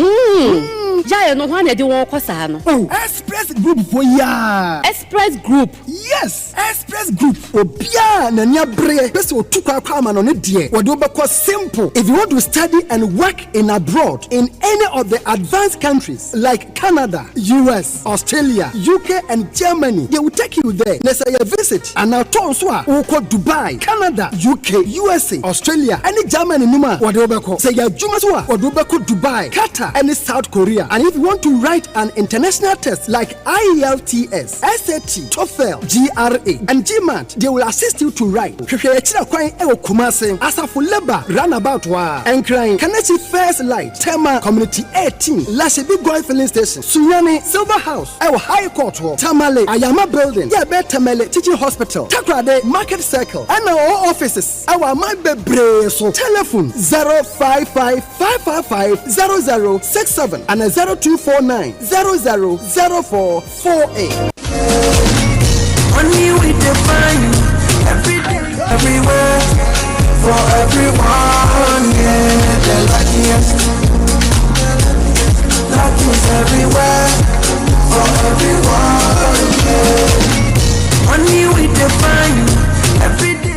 Jaya no ho na de won kwasa no Express Group for ya Express Group yes Express Group obia na nya bre pese otukwa kwa ama no ne de wode obekọ simple if you want to study and work in abroad in any of the advanced countries like Canada US Australia UK and Germany they will take you there na say you visit and now turn so a wo Dubai Canada UK USA Australia and Germany numa wode obekọ say ya adwuma so a wode obekọ Dubai Qatar and South Korea and if you want to write an international tests like IELTS, SAT, TOEFL, GRE, and GMAT. They will assist you to write. Kumase, Asafo Leba, Runabout Wa, and crying. Kanechi First Light, Tema Community 18, Lashibi Goy Filling Station, Sunyani, Silver House, High Court, Tamale, Ayama Building, Yabe Tamale, Teaching Hospital, Takrade, Market Circle, and our offices. Our my bebre so telephone 055-555-0067 and 0249-000448. Money we define every day, everywhere, for everyone, yeah, the luckiest everywhere, for everyone, yeah. Money we define every day.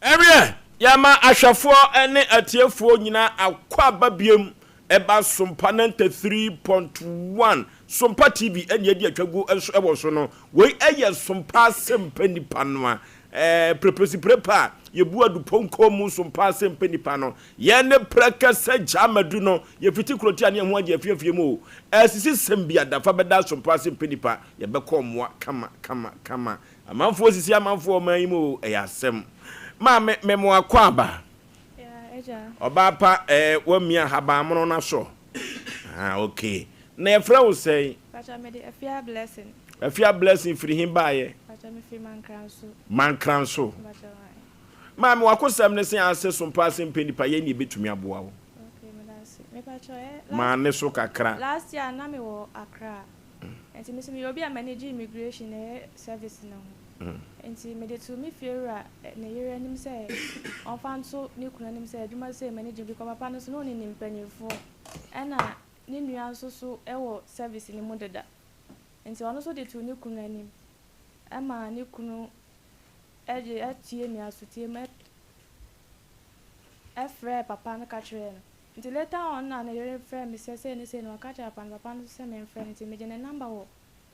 Area Yama Ashafo ene atiefo nyina akwa babiem eba Sompa 93.1 Sompa TV ene edi atwagu enso ebo so no we eye Sompa Asem Mpe Nipa no prepa yebu aduponko mu Sompa Asem Mpe Nipa no ye ne prekasa jamadu no ye fiti kroti ane ho age afiafie mu asisi sembia dafa beda Sompa Asem Mpe Nipa ye beko moa kama amanfo sisi amanfo man mu asem ma me mo akwaba eja obapa wamia habamono na so okay na efra wo sei pacha me de afia blessing free him baye pacha me free mankranso ma me wakosam ne se ase Sompa Asem Mpe Nipa ye ni betumi aboa wo okay me dance me pacha ma ne so kakra last year na me wo Accra enti me se me obi a manage immigration service na enti me de to me fiera na yere anim say on fan so ni kuna anim say aduma say manage bi ko papa no so no ni mpanyefo ena ni nua so ewo service ni mu deda enti ono so de to ni kuna anim ama ni kunu eje atie mi asutie me efre papa no ka kire no enti later on na yere frɛ me say no ka kire papa no say me frɛ enti me je ne number wo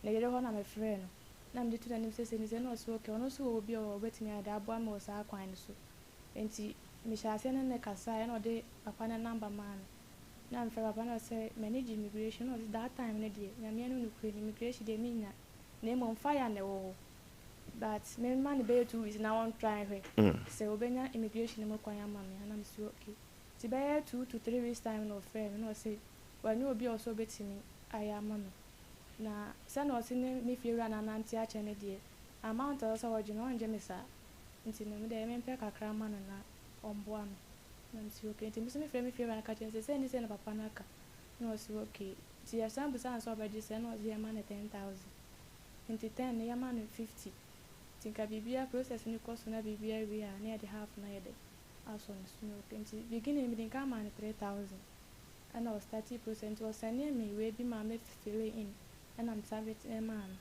na yere ho na me frɛ no na me tutu anim sese ni se no so okay ono so obi o betimi ada abo am o sa kwan so enti me sha ase ne kasa na ode papa na number man na me fa papa na say manage immigration no that time ne die na me no kure immigration de me nya na mo fire na wo but me man be 2 weeks na won try he say obenya immigration mo kwan am me na me so okay ti be 2 to 3 weeks time no friend no say wa no obi o so betimi aya ma me na sana osine mi fiera na nanti a chene die amount also wajino onje misa nti no me de me mpe kakra ma na omboa me na msi okay nti mi fiera na ka chene se ni se na papa na ka no si okay ti ya sambu sana so baji se no ya ma na 10,000 nti 10 ya ma na 50 tinka bibia process ni cost na bibia we a na de half na yede aso no so okay nti beginning mi dinka ma na 3,000 and I was 30% was sending me we be ma me fill in and I'm serving a man,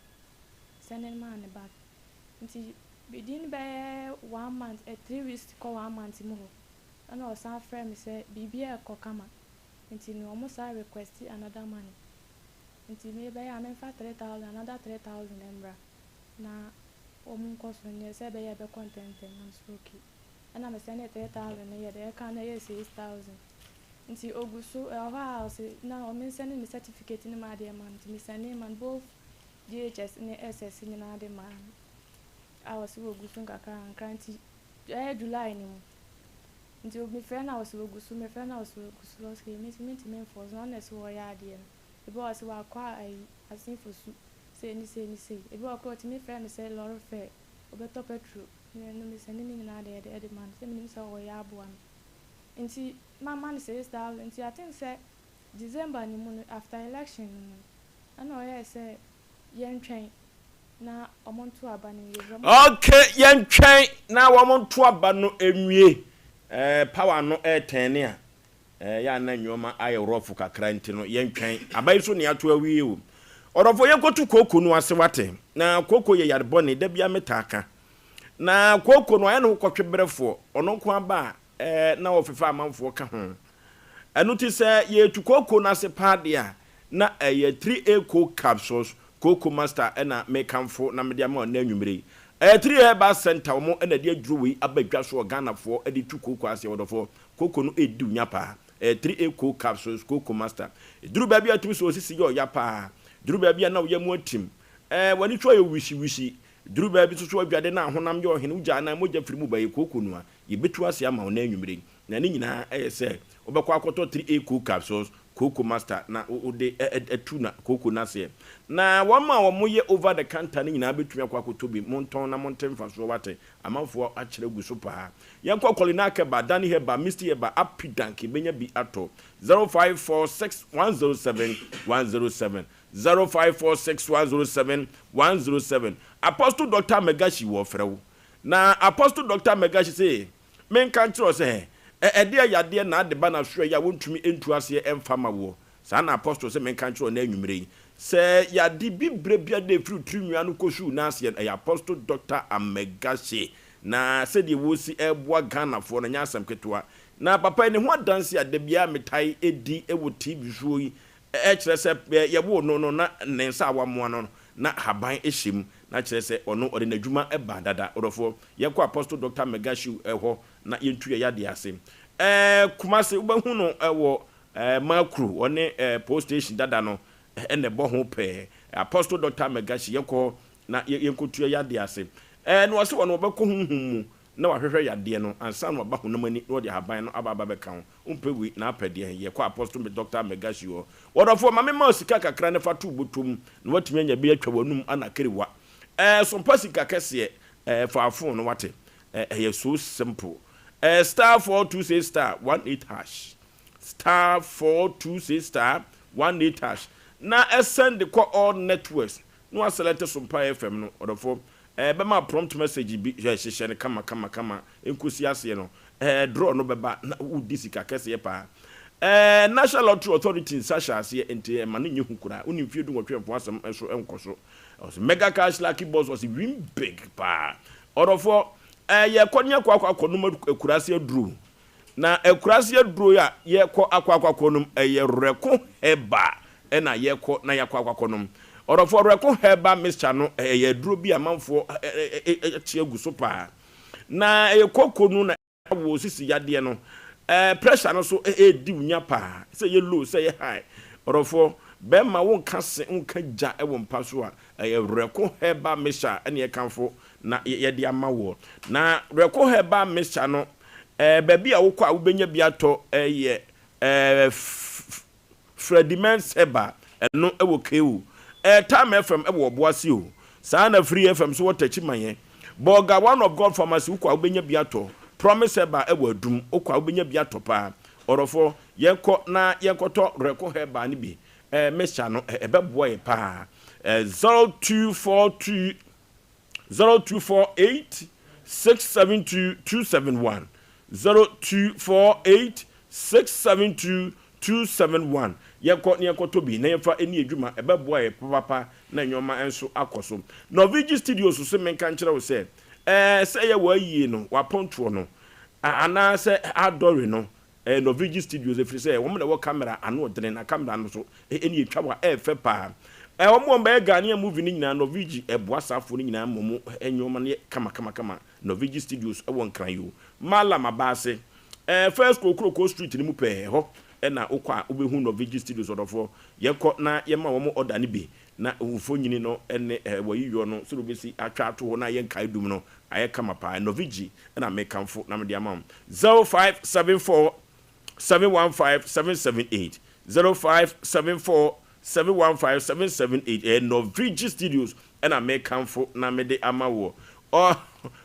sending man back. Until within by 1 month, 3 weeks to call 1 month more. And I was some friend say, BB Kokama. Until no almost I requested another money. Until maybe I mean for 3,000, another 3,000 embra. Now, cost when you say, be content and I'm spooky. And I'm sending 3,000 a year, they can't 6,000. Nti oguso house na o men send me certificate ni ma de man nti me send man both DHS ni SS ni na de man I was oguso nkaka nkanti July ni mu nti me friend na was oguso me friend na was oguso last year me force na na so ya de no e bo was wa kwa ai asin for su say ni e bo ko ti me friend say lorry fare obeto petrol no me send ni na de man say me so ya abo am nti my man says that nti I think say December ni mu after election I know I say yen train na omonto aba ni okay yen train na omonto aba no enwie power no tene a ya na nyoma aye rofu kakra nti no yen train abai so ne ato awie o orofo yen kotu koko no ase wate na koko ye yarbone da bia metaka na koko no aye no kotwebrefo ono ko aba na ofefa amanfo ka ho enu ti se ye tukoko na se padia na 3A coke capsules coco master na mekanfo na media ma na anwumre 3A ba center mo na de adwuwe abadwa so Ghana fo de tukoko ase wodofo koko no edu nyapa 3A co capsules cocoa master duru ba bia tumi so osisi yo ya pa duru ba bia na wo yam atim wani twa yo wishi duru ba bi so adwade na honam yo hene ugya na moja firi mu ba ye cocoa no a ye betu ase ama wo na anwumire na ni nyina se obekwa akoto 3A co capsules cocoa master na ode etuna cocoa na se na wama womoye over the counter ni nyina betumi akwakoto bi monton na monten faso wate amanfo akere guso pa yanko kolina ke ba dani heba misty heba apidank benya bi ato 0546107107 0546107107 Apostle Dr. Megashi wo frewo na Apostle Dr. Megashi say men kan tro say dia yade na de ba na hwe ya wontumi entu ase emfama wo sa na Apostle say men kan tro na anwumire say yade bibre bia de fru trinua no kosu na ase Apostle Dr. Megashi na se de wo si eboa Ghana fo na nya asem ketwa na papa ne ho dance ade bia metai edi ewo TV show yi kire se ye wo no na nensa awamoa no na haban ehim na kire se ono ode na dwuma eba dada orofo ye ko Apostle Dr. Megashi ho na yentu ya de ase kumase ubahu no wo makru one post station dada no ene bo ho pe Apostle Dr. Megashi ye ko na yenkotu ya de ase no wase wono obekọ hunhum na wahwehwe yade no ansa no ba honamani no de haban no ababa beka ho umpewi na apede ye kwa Apostle Dr. Megashi wo wodofo mame ma sika kakra ne fatu botom na watumi anya bi atwa wanum anakerewa Sompa sika kese faafo no wate ye so simple star 426 star 18 hash star 426 star 18 hash na send the all networks no select Sompa FM no wodofo bema prompt message bi hye kama enkusi ase no draw no beba na udisika kese pa National Lottery Authority sasha ase ente ma no nyehu kura uni mfie du nwotwe asem enso enkoso mega cash lucky boss was win big pa odofo ye konya kwa no kurase aduru na akurase aduru ya ye ko akwa no ye reko heba na ye ko na yakwa no orofo reko heba mixture no ye duro bi amanfo tie guso pa na kokonu na wo sisi yade no pressure no so di unya pa say ye low say ye high orofo be ma won kase nka ja e won paso a ye reko heba mixture ene ye kanfo na ye de amawo na reko heba mixture no baby a wo kwa wo benya bi ato ye Frediment Seba eno e wo kewu Time FM ewo boase o sana Free FM so watachi manye boga one of God pharmacy ukwa ubenya biato promise eba ewo adum ukwa ubenya biato pa orofo yenko na yenkoto reko heba ni bi mesha no ebeboa ye pa 0248 672 0248 672 271 yenko bi na yemfa eni adwuma ebeboa ye papa na nyoma enso akoso Novigi Studios so menka nkire wo se se ye wa yie no wa ponto no ana se adore no Novigi Studios efiri se wo na wo camera ano odene na camera no so eni etwa wa efe pa wo mo mba Ghana movie ni nyina Novigi eboa safo ni nyina momo enyoma ne kama Novigi Studios e won kran yo mala mabase first Kokoro Street ni mu pe ho na okwa obehu Novigi Studios odofo yekọ na yema wo mo order ni bi na ufo nyini no ene wayiyo no so besi atwa ato ho na yenka edum no ayeka mapa Novigi na mekamfo na me amam 0574 715 778 0574 715 778 Novigi Studios na mekamfo na me de amawo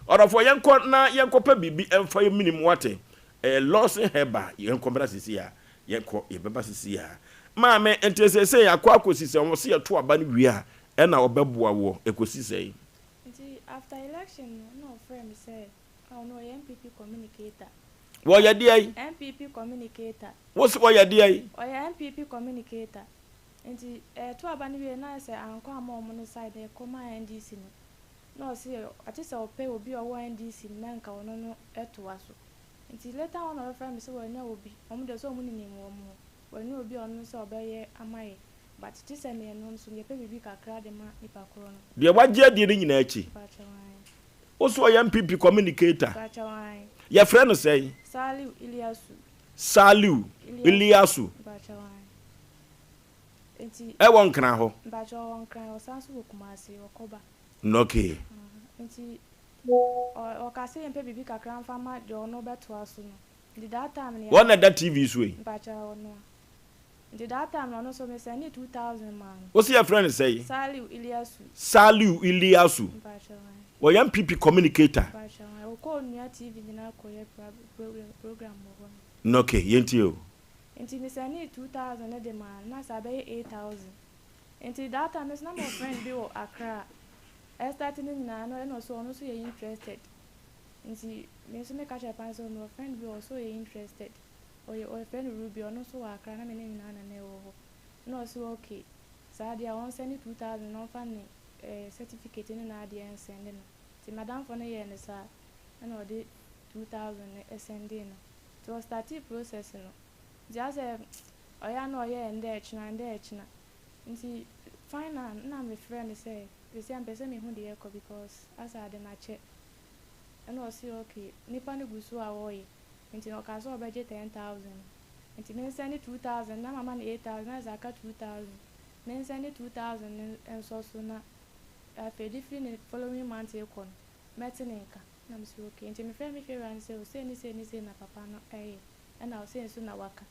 odofo yenko pa bibi emfa minim wate Lawson Heba yenko bra sisi ya yenko yebeba sisi ya maame entesese yakwa akosisi omo se yeto aba ne wi a na obeboa wo ekosisi nti after election no friend say oh no MPP communicator wo ye dey MPP communicator wo se wo ye dey o ye MPP communicator nti to aba ne wi na say anko am no side e koma NDC no say atise ope obi owo NDC na nka wono no eto aso nti later on our friend say we na obi omo de so omo ni wo mo we na obi onu say obeye amaye but tise me no so ye pe bibi kakra de ma nipa koro no de wagye de ni nyina achi o so ya MPP communicator Bachawai your friend say Sali Iliasu Saliu Iliasu e won kran ho mbacho won kran o sanso kumasi okoba okay nti o kase mpe bibi kakran fama de ono beto aso no the that time ne one that TV so e mbacho ono the that time no so me say 2000 man what's your friend say Saliu Iliasu mbacho wo yam PP communicator mbacho o ko nua TV nyina ko ye program mo okay yenti o nti me say 2000 de man na sabe 8000 nti that time is na my friend be o Accra I started in no and also you interested nti me so me catch up and so my friend be also interested or your friend Ruby or no so Accra na me na na wo no so okay so dia won send 2000 no fan certificate ni na dia send no ti madam for no year ni sa na o de 2000 send no to start the process no just oya no ye ende china nti final na my friend say we say am person me hu dey echo because as I dey na check and o say okay nipa ne gusu awoye nti no ka so budget 10,000 nti me send 2000 na mama 8,000 na zaka 2000 me send 2000 and so na after different following month e kon metinka na me say okay nti me friend me fair and say na papa no and I say so na waka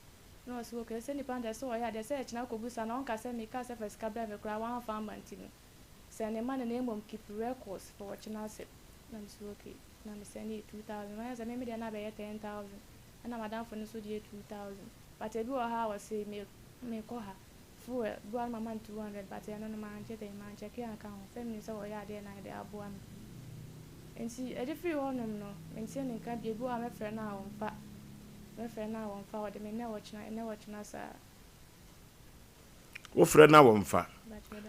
no so okay say nipa dey so ya dey say china ko busa na on ka say me ka say first kabla me kra one farm antino say ne man na name keep records for watching us na me so okay na me send 2000 when say me dey na be 10,000 and madam for no so dey 2000 but e be o ha was say me ko ha for do an mama 200 but ya no man check your account family say o ya dey na dey aboa me enti e dey free honum no me say ne ka bi bu a me friend na on fa me friend na won fa wode me ne watchna sa wo friend na won fa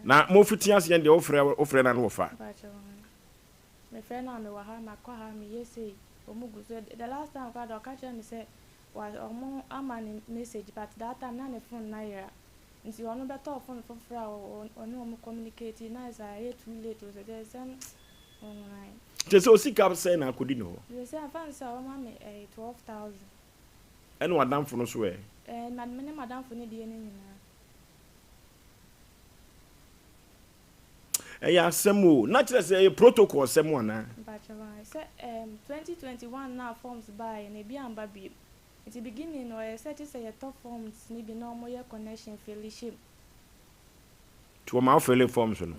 na mo fitias yen de wo friend na wo fa me friend na me wa ha na kwa ha me yesi omugu so the last time ka do catch me say was omo amani message but that time na ne phone na yera nti ono beto phone for fra ono omo communicate na is too late so there some online just o sika say na akodi no you say fan say o ma me 12,000 and what dam for no so eh madam for ne die ne nyina ya semo na kire say protocol semo na bachawa say 2021 na forms by na bi amba bi at the beginning no say say top forms ni bi na mo ye connection fellowship to ma fill forms no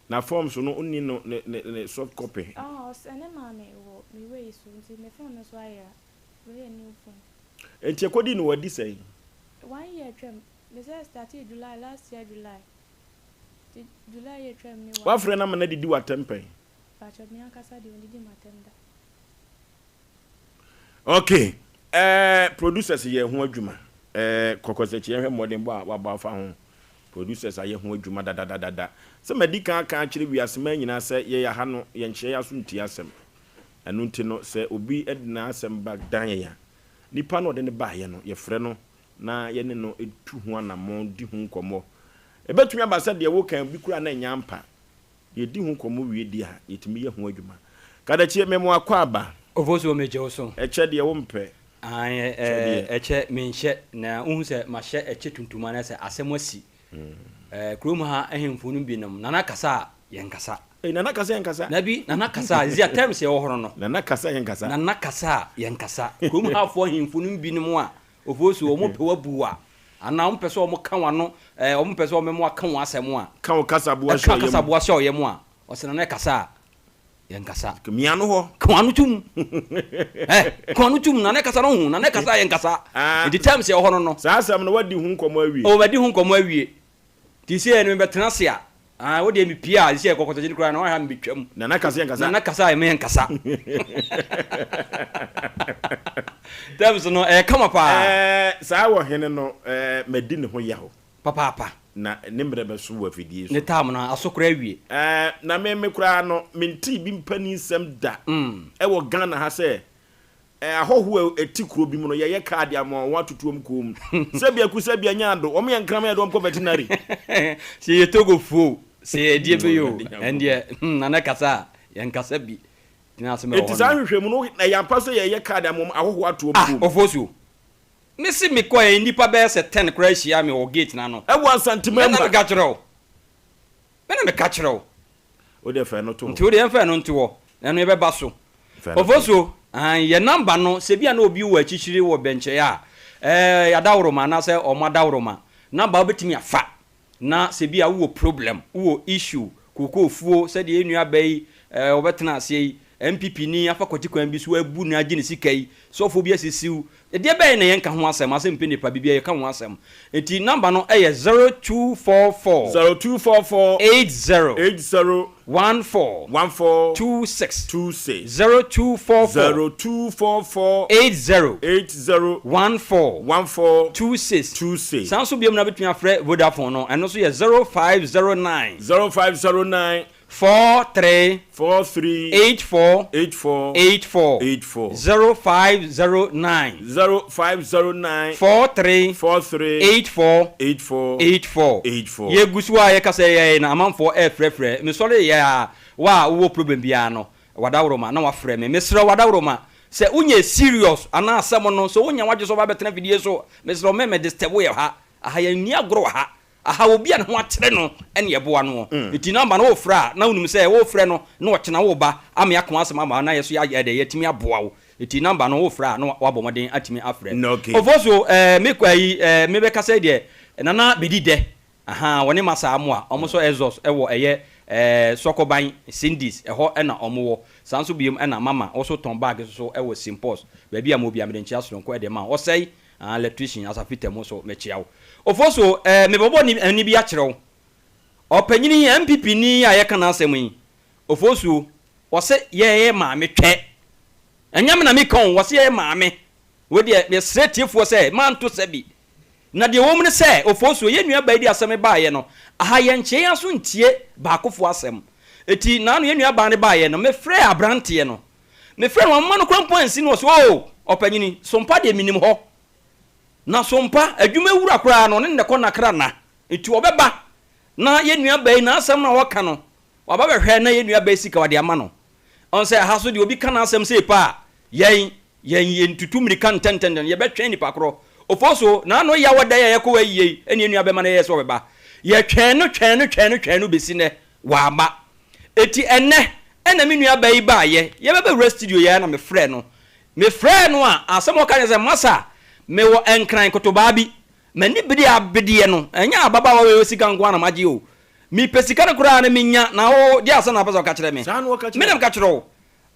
na forms no onni no ne soft copy ene ma me wo me we so nti me phone no so aya we new phone enti ekodi no wadi say 1 year twem me say started July last year July year twem ni wa friend na ma na didi wa tempe bacha me ankasa de didi matemda okay producers ye ho adwuma kokosechi ye hwe modern bo wa ba fa ho producers aye ho adwuma dada se medika kan kire wiasema nyina se ye ya ha no ye nhye ya so ntia asem enu nti no se obi edina asem back dan ya nipa no de ne ba ye no ye frɛ no na ye ne no etu ho anamo di ho nkomo ebetumi abasa de wo kan bi kura na nyampa ye di ho nkomo wie di ha yetimi ye ho adwuma kada chi memo akwa aba Oforisuo meje oso eche de wo mpe eche menhye na uhu se mahye eche tuntuma na se asemwasi krom ha ehemfunu bi nam nana kasa yenkasa nana kasa yenkasa nabi nana kasa zia terms ye wohoro no nana kasa yenkasa krom ha fo ehemfunu bi nemu a Oforisuo mo pe wabuwa ana mo pese o mo kan wano o mo pese o memo aka wo asemu a kan kasa buwa sho ye mo a o se nana kasa yenkasa kemia no ho kwanu tum kwanu tum nana kasa no hu nana kasa yenkasa the terms ye wohoro no sa asem no wadi hu nkomo awie o wadi hu nkomo awie ti se enu betena se a wo de mi pia se kokotoje kura na wa ha mbetwam nana kasa me yenkasa terms no kama pa sa wo hene no medi ne ho yaho papa na nimbre beso wa fidie so ne tam na asokora awie na me kura no menti bi mpani sem da wo Ghana ha se ahoho etikuro bi mu no ye card am watutuom kom sebia ku sebia nyando o me yankram ya do ko veterinary se ye togo fo se ye die be yo ende nana kasa yankasa bi tina se me it is ahwehwem no na yampa so ye card amom ahoho ato obu Oforisuo me si me ko e nipa be se 10 kra hia me o gate na no e wan santimember me na me ka kire o de fe no to nti o de fe no nti wo na no e be ba so Oforisuo ye number no se bia na obi wo achichiri wo benche ya ya dawroma na se o ma dawroma number obetimi afa na se bia wo problem wo issue kokofuo se de enua bai obetena ase MPP ni afa kwati kwan bi so abu na agi ne sikai sofo bi asisiu de bai na yenka ho asem Asem Mpe Nipa bibia ye ka ho asem enti number no 0244 80 14 26 0244 80 14 26 sanso biam na betun afre Vodafone no eno so ye 0509 43 84 0509 43 84 ye gusua ye kase ye na amanfo frefre me sorry ya wa wo problem bia no wadawroma na wafre me mesra wadawroma se unye serious ana asem no so unya waje so ba betena video so mesra me disturb ye ha aha ya ni agro ha aha obi an ho atere no ene ye boa no eti number no wo fra na unum se wo frɛ no na wo kyena wo ba am ya ko asem ama na ye so ya de yetimi aboa wo eti number no wo fra no wabɔ moden atimi afrɛ Oforisuo me kwai me be kasa de nana bedi de aha woni masa amu a omo so exhaust ewo eye sokoban Cindy's eho na omo wo sanso biem na mama also ton bag so ewo Simpos ba bia mo bia me nchi asoro nko e de ma Osei electrician asafitemo so me chiawo Oforisuo me bobo ni bi a kyerɛw opanyini MPP ni a ye kana asɛm yi Oforisuo wose ye ma me twɛ enyam na me kon wose ye ma me we de straightiefo sɛ man to sabi na de wom ne sɛ Oforisuo ye nua ba di asɛm ba ye no aha ye nche ya so ntie ba akofo asɛm eti na no ye nua ba ne ba ye no me frɛ abrante no me frɛ no ma no krampo ansi no so opanyini Sompa de minim ho na Sompa adwuma wura kora no ne ndekɔ nakra na eti obeba na ye nua ba na asɛm na waka no waba behwɛ na ye nua ba sika wade ama no on sɛ ha so de obi kana asɛm sɛ pa yen ntutumri kan tenten ye betwɛn nipa koro Oforisuo na no ya wada ye ko wayiye ene nua ba ma na ye so obeba ye twɛn no besi ne wa ma eti enne me nua ba yi ba ye bebe studio ye na me frɛ no a asɛm waka ne sɛ masa me wo enkran kotoba bi mani bidi abidi no enya ababa wa we sika nkwa na maji o mi pesika ne kura na minya na o dia asa na pesa ka kire me me dem ka kire o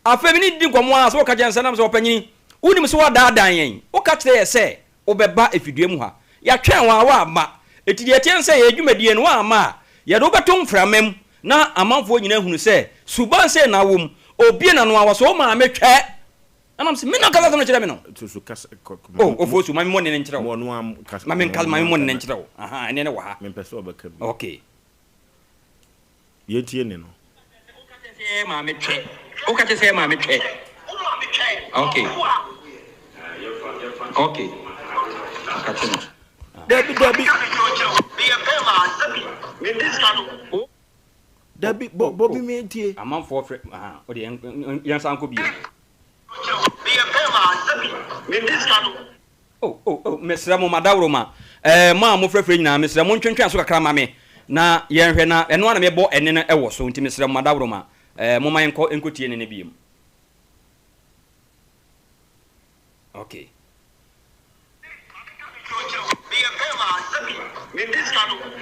afa mi ni di nkomo a so ka kire nsa na so panyini unim so wada dan yen o ka kire ye se obeba efidue mu ha ya twen wa ama etidi etien se ye adwumadie no wa ama ye do beto mframam na amanfo nyina hunu se suban se na wom obi na no awaso ma metwe anam se me na kala no kire me no Oforisuo mami monne nkyerɛ wo mami monne nkyerɛ wo aha ene ne wa ha me pese obeka bi okay ye tie ne no o ka tese ma metwe okay Dabi Bobby me tie amam for aha o de yan sanko bi mesra mo madawroma ma mo frefre nyina mesra mo ntwentwe aso kakra ma me na yenhwe na eno ana me bo ene na ewo so nti mesra mo madawroma mo ma enkotie ne biem okay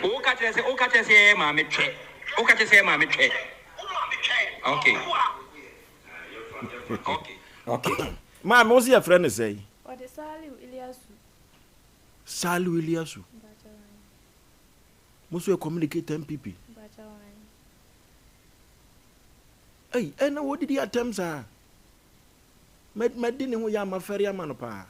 o ka tese ma me twe okay ma mo si afre ne sei o de Salu Iliasu Musu communicate MPP hey and what did he attempt sir med didn't who ya ma fere ma no pa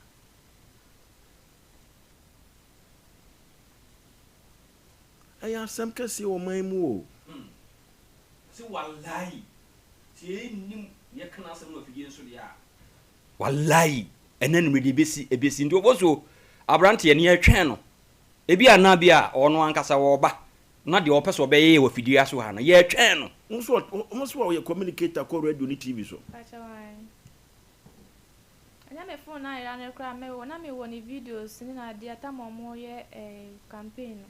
ay asem kesi o man mu o si wallahi ti nim ye kana asem no fidie nso dia wallahi enen me de ebesi ndi Oforisuo abrante ye ne atwen no ebi anabia ono ankasa wo ba na de opɛ so obɛyɛ wɔ fidie aso ha no yɛ twɛn no nso yɛ communicator ko radio ni TV so anya me phone na ira na kra me wona me woni videos ni na dia ta mo ye campaign no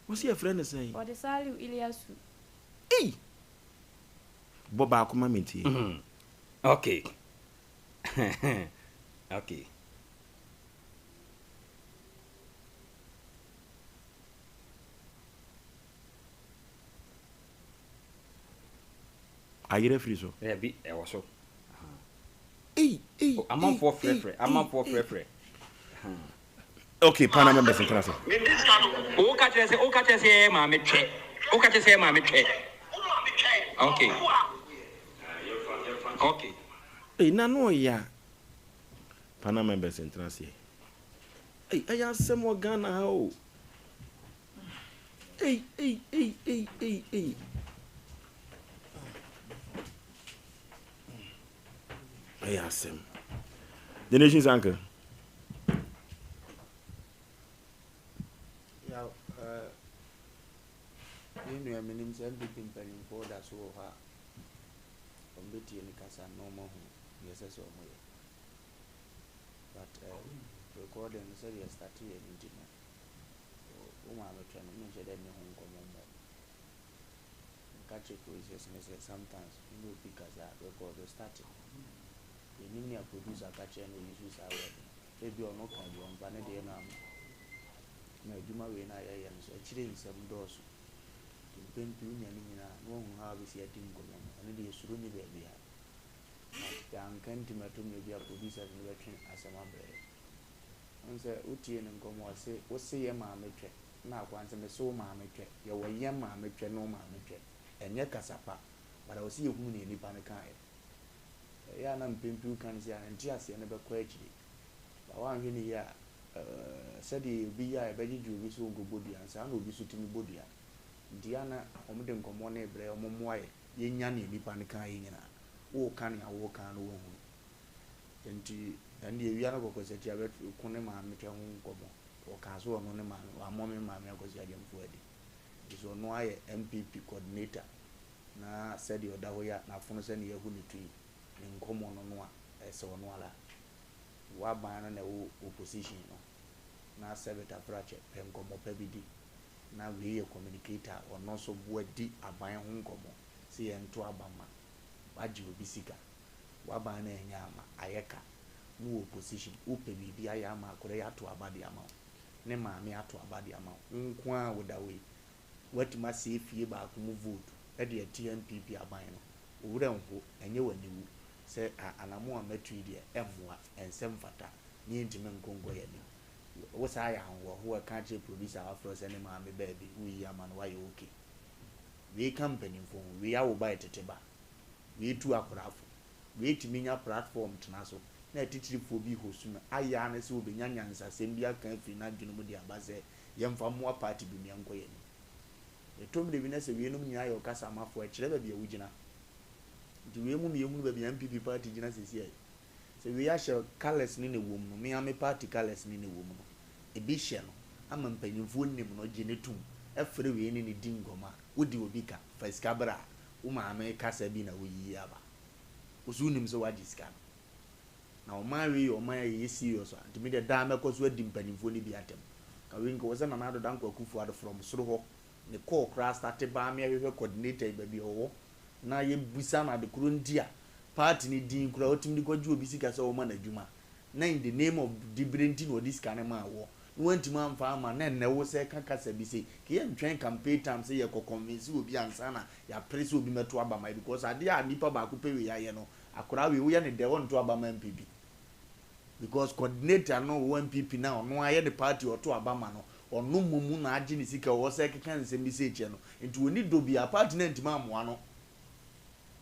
wo see a friend say o de Saliu Iliasu boba akoma menti okay okay ayire free so bi e wo so I'm on for frefre. Okay, Panama members in class. O ka chese ma me twe. Okay. No ya. Panama members in class. Hey, I am some more Ghana how. Hey. I asked him. The nation's uncle. Yeah, you know, my name is MPP for that's all her. From Betty and Casa no more. Yes, or more. But recording said you started an internet. Oh, I'm trying to mention that no home come on. Catch a process, sometimes you know because that record started. Ni producer catch any issues are maybe or no can be on planet day now. No, Juma we na ya so actually some doors. In pen to ni na no have is yet in go and the suru ni baby. Yan kan to maybe a producer in the election Asem Mpe. On say uti en ngomo say o say ye ma metwe na kwanse me so ma metwe ye wo ye ma metwe no ma metwe enye kasapa but I see you hu ni nipa ne kan ya na mpempu kan sia ntiase ne bekọ akiri ba wan hwe ni ya said bi ya be giju bi so go bodua ansa na obi so timi bodua dia na omde nkomo na ebre omomoaye ye nya na nipa ne kan yina wo kan ya wo kan no wo hu enti andi ewia na kokose tia be ku ne ma metwe hu nkomo wo kan so no ne ma wa mo me ma me akosi ade mfu ade so no aye MPP coordinator na said oda ho ya na fono se ne ye hu ni tui nkomo no ese wono ala wa ban na wo opposition no na sebeta frache pe nkomo pe bidi na we ye communicator ono so boadi aban ho nkomo se ye nto abama waji obi sika wa ban na enya ama ayeka no opposition upe bibi aya ama akore ya to abade ama ne maame ato abade ama nko a wodawe watima se fie ba ko mu vote e de TNPP aban no owura nho enye waniwu se anamu ametu ide emwa ensem fata ni ntime nkongo ya ni wo sa ya ho ho ka che producer afro se ne ma me baby wi ya man wa ye okay we company fo we ya wo buy teteba we tu akorafo we timinya platform tena so na titiri fo bi hosu na aya na se obenya nyansa sem bia kan fi na dwunu mu de abaze yemfa mo party bi mi anko ya ni etom de bi na se we no nya ya okasa mafo a kire ba bia wugina we mu ba bia MPP party gina sesi se we ya share colors ni ne wom no me ame party colors ni ne wom no e bi hye no ama mpanyimfo nim no gine tum efre we ni ne dingoma wodi obi ka fasika bra wo ma ame kasa bi na wo yi aba osu nim so waji ska na o ma we o ma ye serious and me de da mekọ so adi mpanyimfo ni bi atem ka we nko wose na na do dan kwakufu ad from soro ho ne call class start ba me we coordinator ba bi owo na ye busa na de kuro ndia party ni din kura otim di kwaju obi sika so ma na djuma na in the name of dibrenti no this kind ma wo no wantima amfa ama na ne wo se kakasa bi se ke ye ntwen campaign time se ye ko convince obi ansa na ya press obi meto abama because ade a nipa ba ko pewe ya ye no akura we wo ye ne de won to abama MPP because coordinator no wo MPP na ono aye the party oto abama no ono mumu na agi ni sika wo se keka nsem bi se eche no enti oni do bi a party na ntima amoa no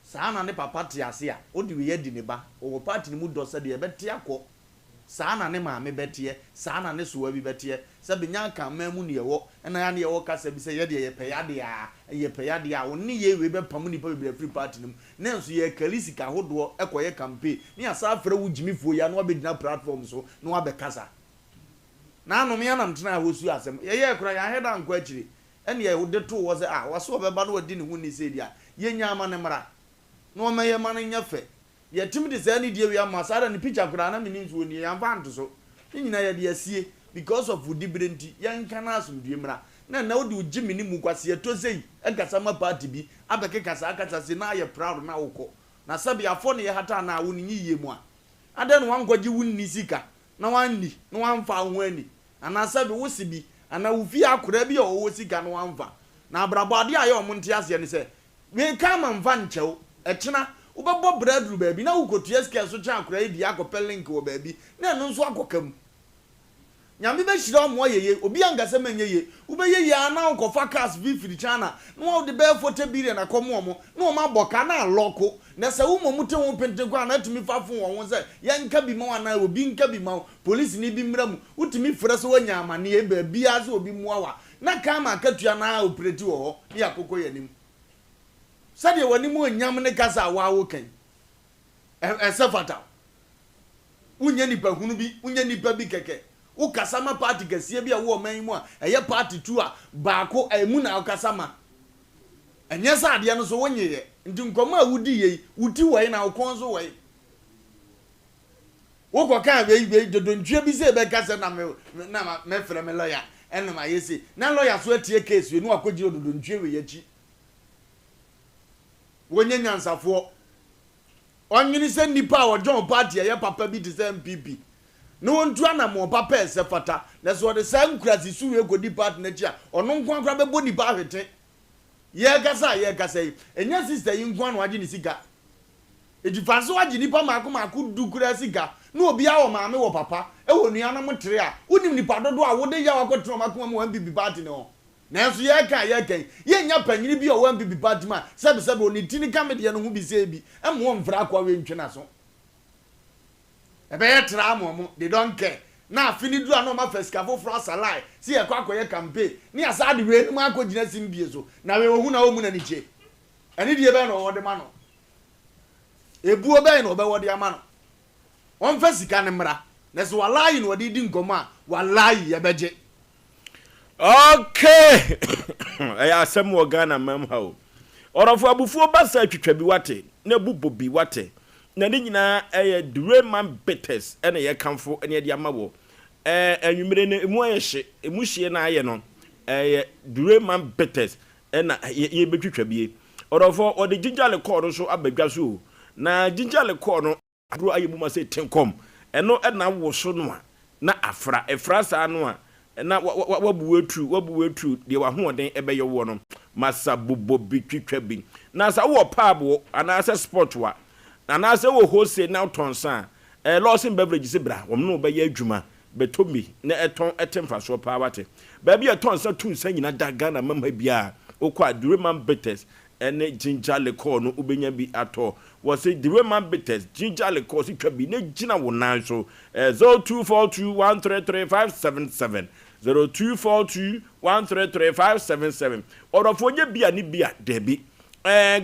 saa na ne papa te ase a odi we yedi ne ba o party ni mu do se de bete akọ saa na ne maame bete saa na ne soa bi bete se be nya kan mamu ne yewo na ya ne yewo kasa bi se ye de ye peyade a oni ye we be pam ni pa be free party nim na nso ye kalisika hodo ekoye campaign ni asa afre wu jimifo ya no obedina platform so no abekasa na no me ya na mtena hosu asem ye kura ya heda nko akiri ene ye wode to wo se waso obeba no wadi ne hu ni se dia yenya ama ne mra no ma ye ma ne nyafe ye tim de se ne die wi ama sada ne picture kura na me ni nso ni ya vanto so nyina ye de asie because of udibirenti yan kana asumdue mra na wode ugimi ni mu kwase to sei ekasa ma party bi abeke kasa akasa se na ye proud na woko na sabi afọ ne ye hata na wo ni yiye mu a ade no wankwaji wunni sika na wanni na wanfa ho ani ana sabi wo sibi ana wo fi akora bi o sika na wanfa na abrabo ade aye o monte ase ne se we kama mfa nchew ekena wo bebo bradru baabi na wo kotua sika so kya akora di akopɛ link wo baabi na no nso akokam nyame be hira mo yeye obi angase manyeye wo be yeye ana onkofa cars vi firi chana no wo de be foto bi na komo mo na o ma boka na loko na se wo momute wo pente kwa na tumi fafo wo se yanka bi ma na obi nka bi ma police ni bi mra mu utumi frɛ so wanya amane e ba bi aze obi muawa na kama akatua na operate wo ho ni akoko yanim sade wani mu onyam ne kasa wa wo kan sefata unya nipa hunu bi unya nipa bi keke ukasama party kese bia wo man mu a eye party 2 a baako emu na ukasama enye sa ade no so wonyeye ndi nkoma a wudi ye wuti wai na ukonzo wai woko kan be dodontwe bi se be kase na me frɛ me lawyer ene ma yesi na lawyer so atie case we no akogi dodontwe we yachi wonye nyansafo onyini se nipa a John party eye papa bi de se MPP no wontu ana mo papa ese fata na so de sam krasi su we godi party na chia ono nkwa kra be boni ba hwete ye kasa enya sister yi nkwa no agi ni sika edifanso agi nipa mako du kura sika no obi a wo maame wo papa e wo nua na motre a wonim nipa dodo a wode ya wakotro mako mo MPP party no na so ye kan ye nya panyini bi o MPP party ma sebe oni tini kamede no hu bi se bi e mo mfra kwa we ntwe na so ebe ye tra mo they don't care na fini du ano ma feska fo fra salai si ye kwa akoye campaign ni asa de we mu akogina simbie so na we ohu na omu na ni che ani die be no wode ma no ebuo be no be wode ama no on fesika ne mra na so walai no wode di nkoma walai ye beje okay aya asem wo Ghana mam ha o orofo abufuo basa twetwa bi wate na bubo bi wate na ne nyina Dureman Bitters ene ye kamfo ene de amawo anwumere ne emu ayehye emu hye na aye no Dureman Bitters ena ye betwetwa bie orofo ode ginger call so abadwa so na ginger call no adro ayebu ma se tenkom eno na wo so no a na afra efra sa no a na wabuwetu de wa hoden ebeye wo no masa bobo bitwetwa bi na sa wo pabo ana sa sport wa na se wo hose na tonsa Lawson beverage se bra wo no be ya adwuma betomi na eton etemfa so pa wate ba bia tonsa tunsa nyina daga na mama bia okwa Dureman Bitters ene ginger liquor no ubenya bi ato wo se Dureman Bitters ginger liquor si twa bi na gina wo nan so 0242133577 0242133577 orofo nye bia ni bia debi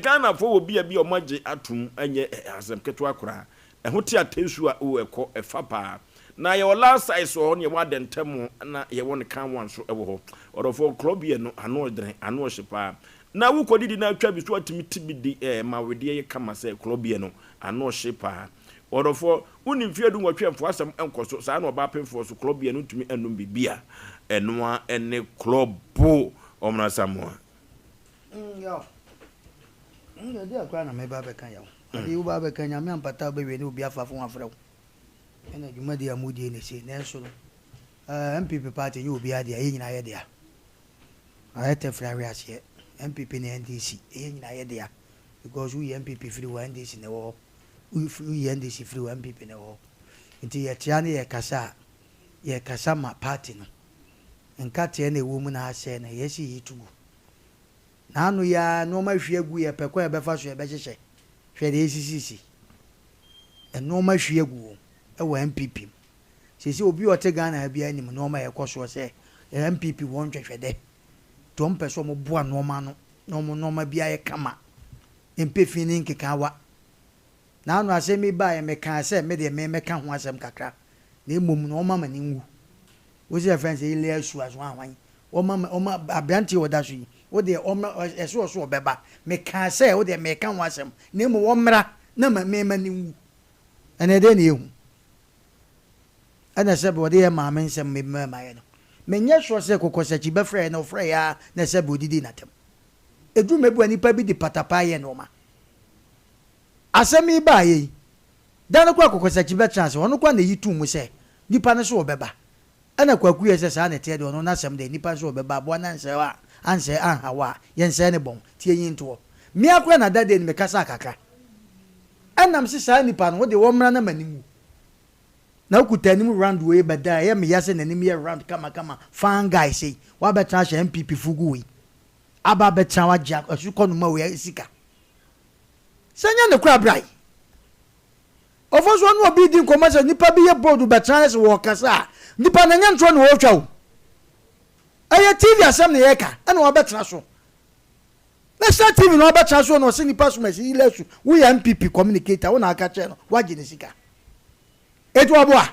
Ghana fo wo bia bi omaje atum anye asem keto akora hote atensu a wo ekọ efapa na ye last size o ne wadentem na ye won kan wan so ewo ho orofo klobie no ano dren ano hyepa na wo kodidi na atwa bi so atimi tibidi ma wede ye kama se klobie no ano hyepa orofo unim fiedu nwotwemfo asem enkoso sa na oba pemfo so klobie no tumi enum bibia enoa ene klobo omna samoa yo nge akwa na meba be kan yawo adi uba be kan nyame ampata be we ni obi afafo afrew ena dwuma de amudi ne se na so no MPP party ni obi ade ayi nyina ye de a ayete frare ase MPP ne NDC ayi nyina ye de a because we MPP free one NDC ne wo we NDC free one MPP ne wo nti ye tia ne ye kasa ma party no nka tie na ewo mu na ase na ye si yitugu na anu ya no ma hwie gu ye pekwa ye befa so ye behyehyɛ hwe de esisisi no ma hwie gu e wa MPP sisi obi ote Ghana bia nim no ma ye kɔso se MPP won twehwe de to mpeso mo boa no ma no ma bia ye kama MPP ni nkeka wa na anu asemi ba ye meka se me de me meka ho asem kakra na emom no ma mani ngu wo se friends ile asu aso anwan oma abranti odaso yi wo de eso so obeba me ka say wo de me ka wasem na mu wo mra na me ni wu ene de ne ehu ana se bo de ma men sem me ma ye no menye so se kokosachi be frɛ na frɛ ya na se bo didi na tem edu mebu ani pa bi di patapa ye no ma asemi ba ye dan ko kokosachi be chance wono kwa na yitu mu se nipa ne so obeba ana kwaku ye se sa na te de ono na asem de nipa so obeba bo na nse wa anse an hawa ye nse ne bon tie yin to mi akwa na dade ni me kasa akaka anam se sa nipa no wo de wo mra na manimu na ukutanim round way bada ya me yase nanim ye round kama fan guy say wa betra hye MPP fugu we aba betra wa ja asukọ no ma we sika sanya ne kura brai ofoso no obi din komasa nipa bi ye board betra se wo kasa nipa na nya ntro no wo twa wo aye TV asem ne ye ka ana wa betra so na sa TV no betra so no se nipa so masi ilesu we MPP communicator wo na aka che no wa gine sika etu aboa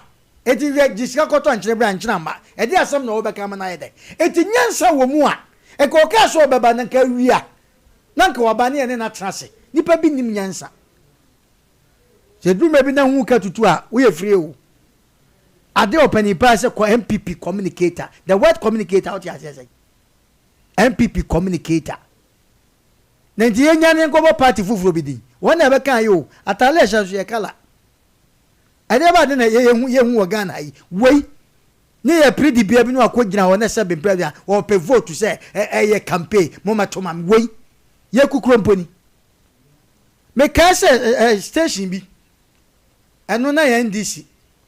eti jisika koto ankyere bra ankyere ma edi asem na obeka ma na yede eti nyansa wo mu a eko ka so obeba na ka wia na nka wabane ene na trase nipa bi nim nyansa se du mebi na hu ka tutu a wo ye free o ade opani pa se ko MPP communicator the word communicator out here say MPP communicator na ndi enya ne nkobo party fufuro bi di wona be kan yo atale sha so ye kala ade ba de na ye hu wo Ghana yi wei ne ye predi bia bi no akogina wo na se be bia wo pe vote se ye campaign mo matoma wei ye kukuro mponi me ka se station bi eno na ye NDC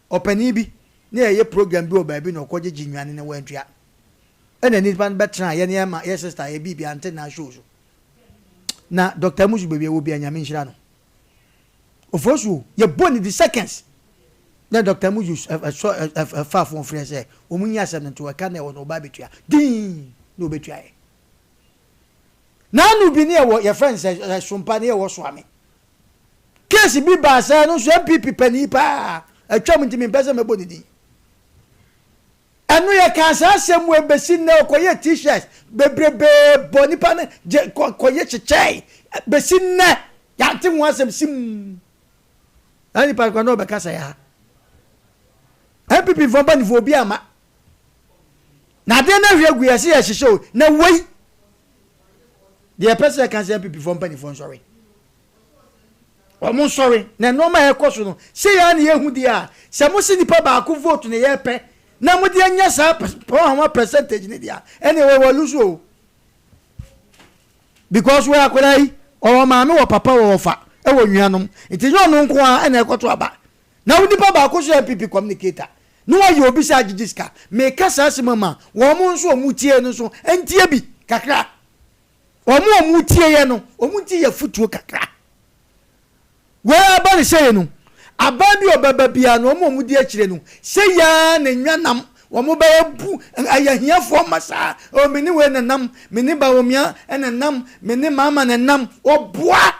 opani bi ne ye program bi o ba bi no koje ginwane ne wantua ena ni ban betra ye ne ma ye sister ye bi ante na show so na Dr. Musu bebe wo bi anyame nhira no Oforisuo ye boni the seconds na Dr. Muju fa fon frɛ sɛ omunya asɛm no to aka na ɛwɔ no ba betua din no betua ɛ na anu bi ne ɛwɔ yɛ friends Sompa ne ɛwɔ so ame case bi ba sɛ no so MPP pani pa atwa ntimi mpɛ sɛ mɛbɔ ne din ɛno yɛ ka sɛ asɛm wo besi na ɔkɔyɛ t-shirt bebrebe bɔ nipa ne kɔyɛ kyekyɛe besi na yɛante ho asɛm sim ani pa kwa no bɛka sɛ ya MPP fomba ni fobi ama na de na hwe gu yesi ya hihye na wei de person kan say MPP fomba ni fon sorry o mo sorry na no ma ekoso no se ya na yehu dia se mo si nipa ba ku vote na ye pe na mo de anya sa percentage ni dia anyway we lose o because we akwara yi o ma me wo papa wo fa e wo nuanom nti yo no nko a na ekoto aba na wo nipa ba ku so MPP communicator no wa yo bi sa gigiska me kasa asemama wo mo nso o mutie no so entie bi kakra wo mo o mutie ye no o mutie ye futuo kakra we aba ne sey no aba bi obaba bia no mo mudi akire no sey ya na nwanam wo mo ba bu ayahiafo masa o meni we na nam meni ba wo mia na nam meni mama na nam oboa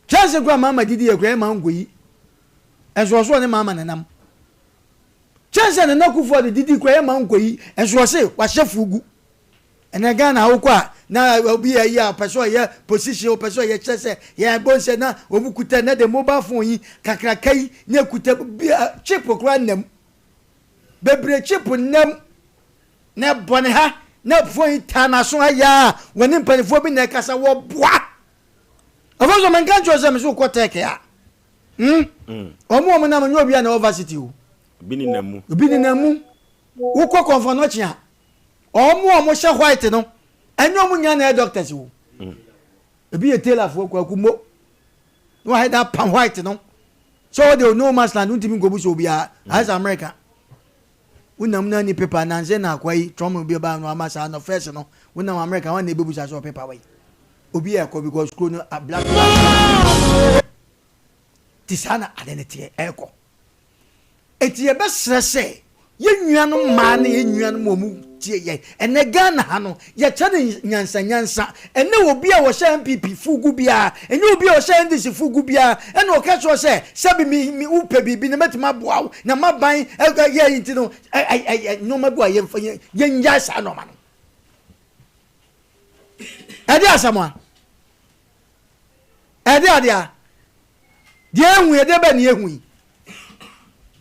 chance gwa mama didi ye gwa ma ngoyi enso so ne mama nanam chance na nakufo de didi kwa ma ngoyi enso se wa shefugu ene Ghana wo kwa na obi ya person ya position person ya chese ya bonse na obukuta na de mobile phone yi kakrakai na kuta chip kwa nam bebre chip nam na bone ha na phone ta na so ya woni mpanifo bi na kasa wo boa afoso man kan chose me so ko take ya omo na manyo obi na university o bi ni namu wo ko konfo no chia omo hye white no enyo mu nya na doctors wo ebi e tailor fo kwa kumo no had that pan white no so they no masland untimi ngobu so obi a as America unam na ni paper na nze na kwai trauma obi ba no amasa no first no unam America wan na ebebu sa so paper wai obi e ko because school no a black tisana identity eko etie be srese ye nuanu ma na ye nuanu mo mu tie ye ene Ghana ha no ye chane nyansa ene obi a wo hye MPP fugu bia ene obi a wo hye NDC fugu bia ene o ka cho se bi mi upe bibi na metima boa na maban ye yinti no no mabu ye nya sa no ma no ade asamwa ade adia die hu ye de ba ni ehu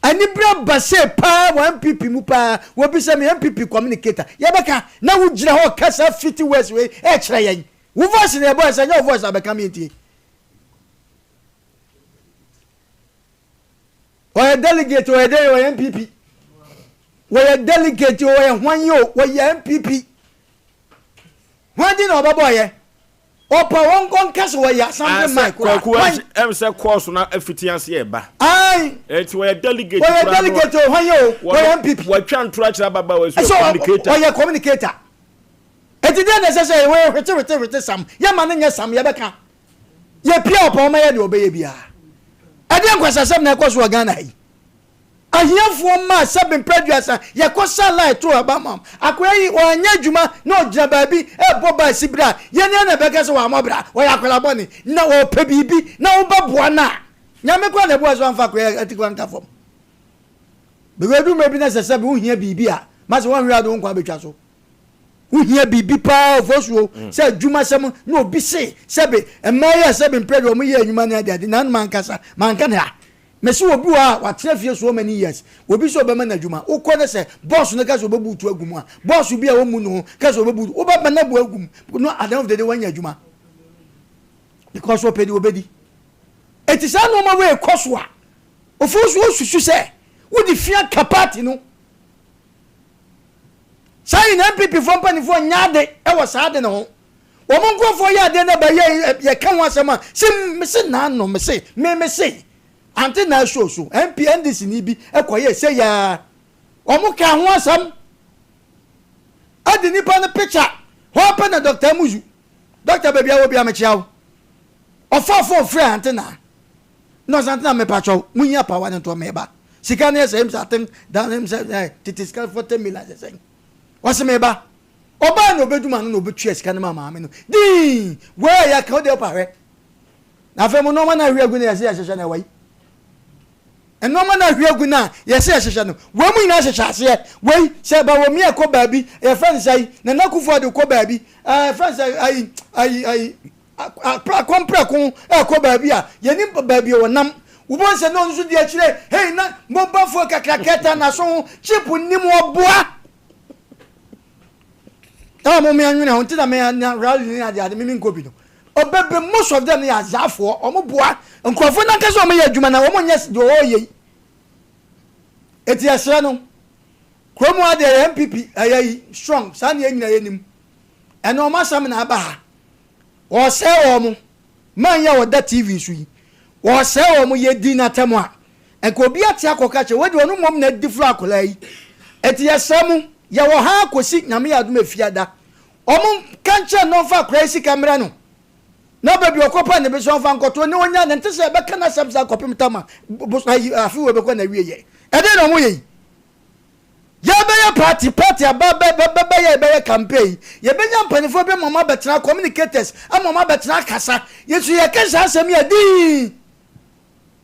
ani bra base pa MPP mu pa wo bi se me MPP communicator ye beka na wo gira ho kasa 50 words we e kire yen wo voice na boy say your voice abeka me ntie o delegate o dey o MPP wo delegate o hwan yo wo MPP hwan di na obabo ye opa won kon kase wo ya something mic ko em say course na afitianse e ba ai enti wo delegate o hwan yo wo MPP wo twa ntura kira baba wo so communicator o ye communicator enti dey necessary we hwete sam ya ma nya sam ya beka ye pia opa o ma ye de obeye bia ade nkwasasem na ekoso wa Ghana yi ahiafo ma sabin producer ye kosa light to abamam akoyi onya djuma na ogira baabi e boba sibra ye ne na beka so wa mobra o ya kwala boni na o pe bibi na o baboa na nyame kwa na boa so amfa koyi atikwa nka fom bewedu mebi na sesabi uhia bibi a mase won hwe ado nkwa betwa so uhia bibi pa Oforisuo se djuma sem na obi se sebe emaya sabin producer o mu ye adwuma na ade na man kasa man kana mesi obi wa trafie so many years obi so be na adwuma ukọ se boss no ka so bebu tu agum a boss bi a wo mu no ka so bebu wo ba na bu agum no at the end of the day wanya adwuma because opedi obedi etisa no ma we koso a Oforisuo susu se wo di fia kapati no sai na MPP fo mpani fo nyaade e wo saade ne ho wo mo nkofo ya de na ba ye ka ho asema se na no me se ante na show so MPNDC ni bi ekoye se ya omuka ho asam adi nipa na picture ho pa na Dr. Muzu Dr. baby awo bi amechiawo ofofo free ante na no sante na me pacho munya pa wa nto meba sika na se himsa atem down himsa titiska 40 million se wase meba oba no beduma no obetua sika na mama me no di we ya ka de pa hwe na fe mo no ma na hwe agu na ya se ya na wai eno ma na hwiagu na yesi ehhehhe no wo mu nyina hhehhe ase we se ba wo mi akọ baabi e friend say na nakufo de kọ baabi friend say ai komprakon akọ baabi a yeni baabi wo nam wo bon se no nso de akire hey na mo bafo kakraketa na so chip nim oboa mo me anwene ho ntina me na rally ni ade me nkobi no obebe most of them ya zafo omoboa nkofo na nkaso me ya adwuma na wo monye de oye eti asra no kromo ade MPP ayi strong sane anyina yenim eno masam na aba ha wo se wo mo man ya wo da TV su yi wo se wo mo ye di na temo a enko bi ate akoka che wodi onu mom na diflo akola yi eti asra mu ya wo ha akosi nyame ya aduma fiada omo kanche no fa crazy camera no na baby okopa ne be so fa nkoto ne onya ne ntse be kana samsa kopim tama afi we be ko na wiye e de no mo ye ya be ya party ababa ye be campaign ye be nya mpanifo be mama betra communicators mama betra kasa yesu ye kasa asem ya di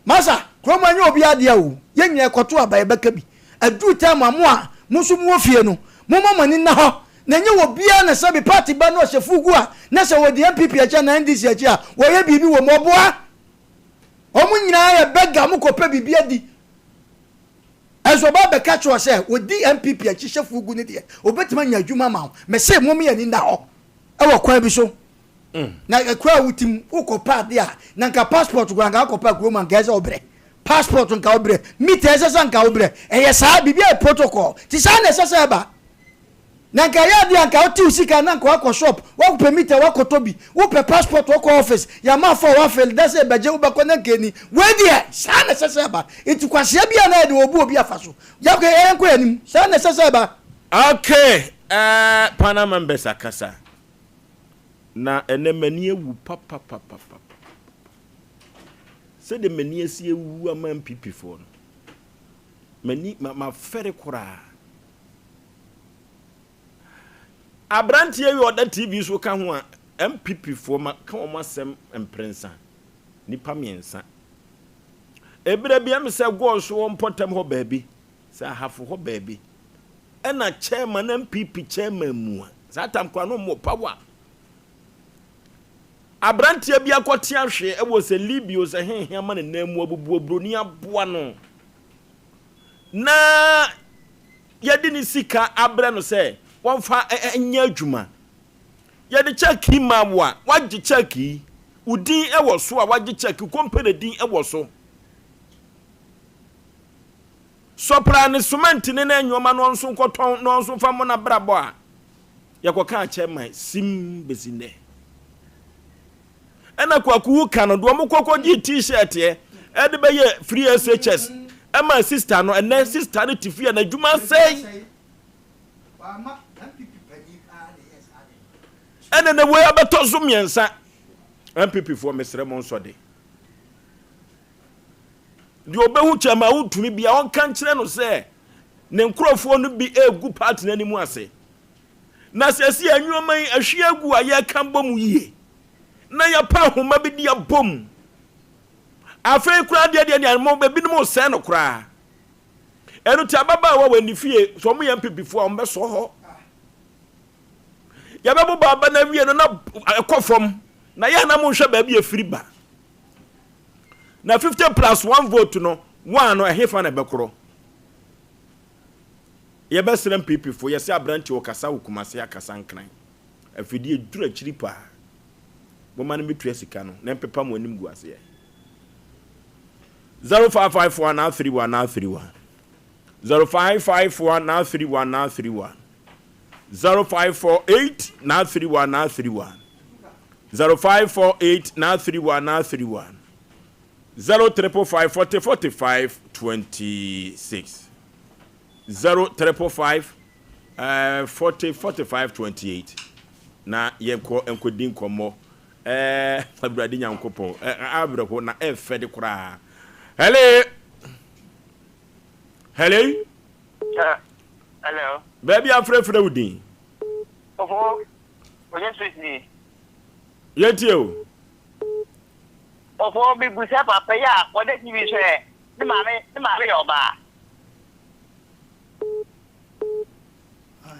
masa kromo anya obi ade awo ye nyi ekoto aba ye be ka bi adu time amu a musu mu ofie no mo mama ni na ho na nye wo bia na sabi party ba no hyefugu a na se wo de MPP acha na NDC acha a wo ye bibi wo moboa omu nyina ya bega mu kope bibi adi ezo ba be catch wo se wo di MPP acha hyefugu ne de obetima nya adwuma ma me se mo me ya ni nda ho e wo kwa bi so na ekwa wutim ukopa de a na nka passport gwa nka akopa kroma nka ese obre passport nka obre meter ese nka obre e ye sa bibi e protocol ti sa na ese ba nanka ya dia nka oti usika na nka wako shop wako permit wako tobi wo passport wako office ya mafa wa fel dase beje ubako na keni we dia sana sasa ba itukwase bia na de obi afaso ya ko enko yanim sana sasa ba okay Panama mbesa kasa na ene mani ewu papa se de mani esi ewu ama MPP for mani ma fere kura Abranti ye oda TV so ka ho a MPP fo ma ka o masem emprensa nipa miensa ebere bia me se go so wo mpotem ho baabi sa hafo ho baabi ena chairman MPP chairman mu sa tam kwa no mo power abranti bia kwoti ahwe e wo se libio se henhia ma ne namu abubu obroni aboa no na yedi ni sika abre no se wonfa enya adwuma yedi cheki mawa wagye cheki udin e wo so a wagye cheki company din e wo so soprano cement ne na enwoma no nso nkoton no nso fa mo na brabo a yakoka chairman sim bezine ena kwaku ka no do mo kokogi t-shirt e de be ye free SHS ema sister no ene sister no tifia na dwuma sei ene ne we abeto zo miensa MPP for mesre mo nso de di obehu chama utumi bia on kan kire no se ne nkrofo no bi egu partner ni mu ase na sesi anwoman ahwe agu aye kan bom yie na ya pa homa bi dia bom afei kura de ne mo bi no mo se no kura enu ti ababa wa wani fie so mo MPP fo on be so ho ya babo baba na wie no na ekofom na ya na mo hwe ba bi afiri ba na 50+1 vote no one no ehefa na bekoro ye be srem MPP fo ye se abranti o kasa hukumase akasa nkran afidi edura chiri pa bo man me tua sika no na mpepa mo anim gu ase 0554931931 0554931931 0548931931 0548931931 035544526 035404528 na yenko enkodin komo abradi nyankopon abrako na efede kura hello hello baby afrefre udin ofo oje sweet yetio ofo bi busa papa ya wode TV so e ni mame yo ba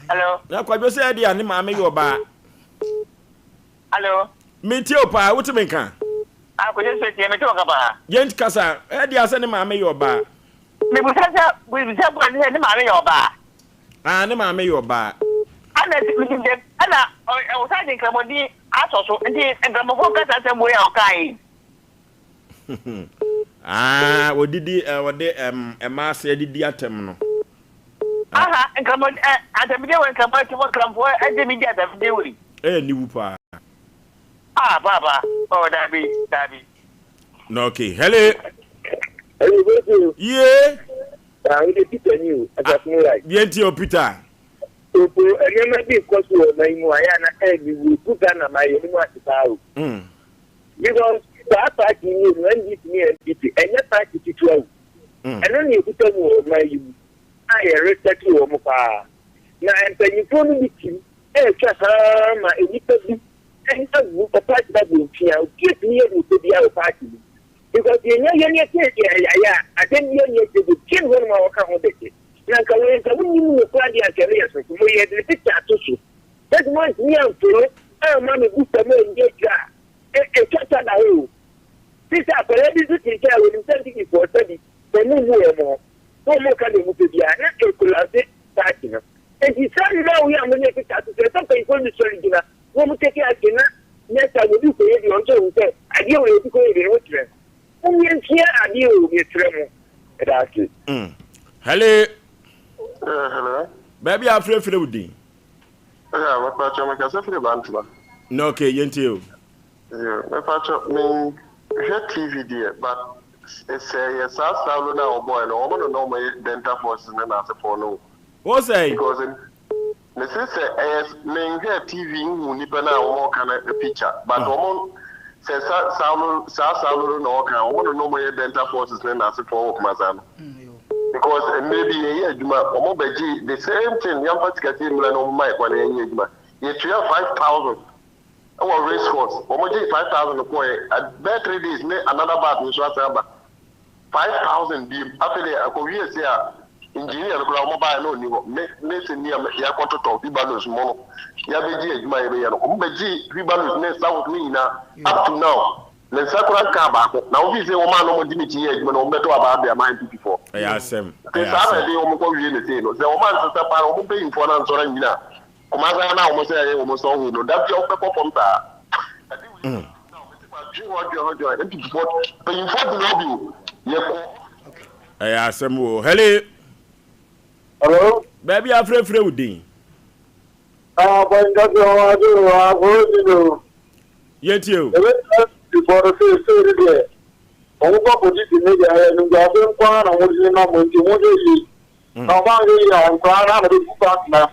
hello ya kwa bi se dia ni mame yo ba hello metio pa wutime kan ko je se tie metio ka ba yent kasa dia se ni mame yo ba mi busa ni mame yo ba ni mame yo ba ana o sa din kramodi asoso ndi engramofo kasa se mo ya okai odidi wode emase didi atem no aha engramodi atemide wen kramodi mo kramfo ademidi atemide wi ni wupa baba dabi no okay hello yeah we Peter new as me right bien ti o Peter opo enema bi koso na imu aya na we put na my ni mu atitawo because that party ni when this me NPP enya party tituwa eno ni ekuta mu my you I respect you mo pa na empanyifo no bitim twa ma enipa bi enta gu party da go tia o keep ni e go bi a party because yenya take ya aden yenya te go kin won ma waka ho deke na ka we ka munni mu ko adi akere yeso mo ye de picture atoso that month me am to ma me gusta me ngeja twa da ho sisi akọrọ bi zuti nke a wọnyi sẹ ndidi fọ sẹbi pẹlú ìwú ẹ mọ wọn mọ ká lè mú bèbí à ní èkúlàsẹ paaki náà èyí sáré náà wíyà mo ní ẹbí tààtù sẹ sọpọ ìfọ ní sọrí jìnnà wọn mú kékeré àti náà nẹẹsà wòbí kò yé di ọjọ òun sẹ adìẹ wòye bí kò yé di ẹwọ tirẹ wọn yẹ nfiẹ adìẹ òye tirẹ mu ẹ dà sí. hello. hello. bẹẹbi afurefure wudi. wọ́n pa àjọ mẹ́ka sẹ́fìrì bá ń tuma. n'oke yẹn ti o. wọ́n pa àjọ mi. TV there, but it's a South South now boy, no one know my dental forces and as a follow. What's that? Because the sister as main hair TV who nipa na more kind of picture, but woman says South no can one know my dental forces and as a follow Mazan. Because maybe a year, the same thing, young particular team, no mic when a year. You 5,000. Our race course. Omoji 5,000 boy. At bed 3 days, another bat in Swataba. 5,000 deep. After the Akovias here, engineer, the mobile no, Mason near Yakoto, Bibalus Mono. Yabeji, my Umbeji, Bibalus, next out with me now. Up to now. The Sakura Kaba. Now we say, Oman, no dignity, but no matter about their mind before. Asem. The Oman sister, I'm paying for an answer. Kumaza na almost say almost all no that your people from that. Hello. Baby, I'm afraid Freudi. But yet you. Before the first day, all opposition media and government plan and what you know, when you want to see. Now, I'm trying to do partner.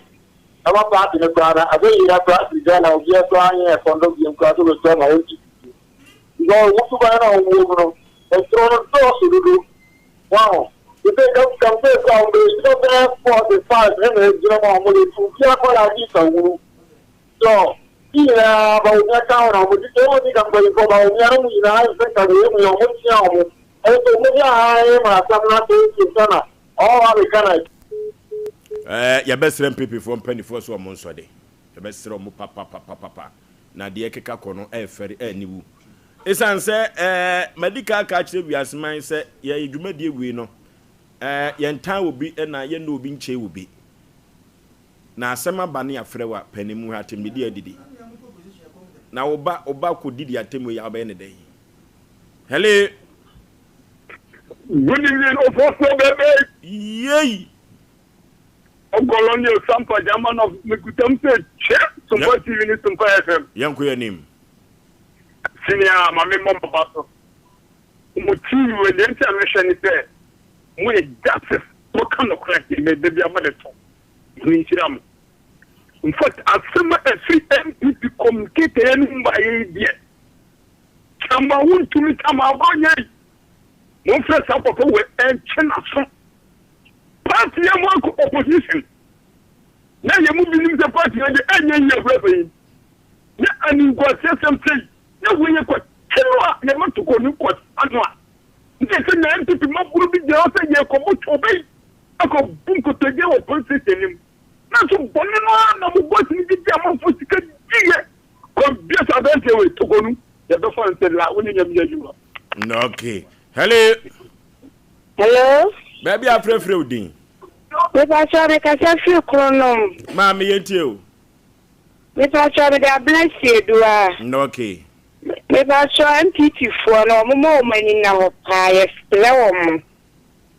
I'm a party in the crowd. I think you have practice then. I'll get trying a fund of the class of the time. I want to go to buy on and throw a sauce to do. Wow. You think I'm compared from the 45 minutes, you know, I'm going to get what I need. So, yeah, but that town, I would think I'm going to go out. I think I'm going to go and so maybe I am not going to all I can. Your best friend people from Penny Force or Monswade. The best friend papa. Na de keka kono ferry niwu. Esan say medical catch we as mine say ye dwumade we no. Ye ntan will be na ye no obi nche will be. Na asema ba ne afrewa panimu hatem de adidi. Na oba ko didi atemu ya ba ne dey. Hello. Good evening, Oforisuo baby. Yay. Colonial Sompa, German of Mikutam said, Sompa TV, Sompa FM. Young queer name. Senior, my member pastor. Motive when the information is there. When that's what kind of crack it made the other talk. In fact, as some MP to communicate anything by idea. Chamba won't to meet Aboagye. One first up of a way and China. Party among opposition. Now you're moving in the party and the end of revenue. Yeah, and you got something. Now when you got you want to go to court. They say the MP will be the other year come to obey. I go bunko to get opposition. Now some bonana, no boss in the amount for secret. Come just a better way to go. You don't find the winning of okay. Hello. Hello. Baby, I'm afraid Freudi. Me pa cho me ka se fi kronom. Mami yenti o. Me pa cho me da bless you do a. No okay. Me pa cho MPT fo no mo mani na ho pa yes lewo mo.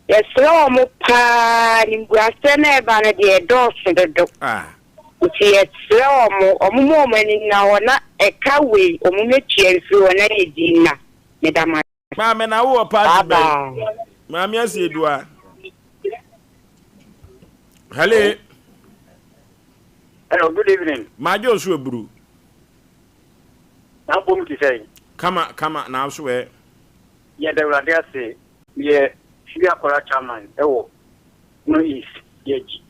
Yes lewo mo pa ni guase na ba na de dos do. Ah. Yes lewo mo mani na ho na e ka we o mo metie fi ho na e di na. Me da ma. Mami na wo pa ba. Mami asi do a. Hello. Hello, good evening. Majo so buru. Na bom ti say. Kama na so e. Yeah, the radio say, yeah, she akora chairman. Ewo. No is yeji.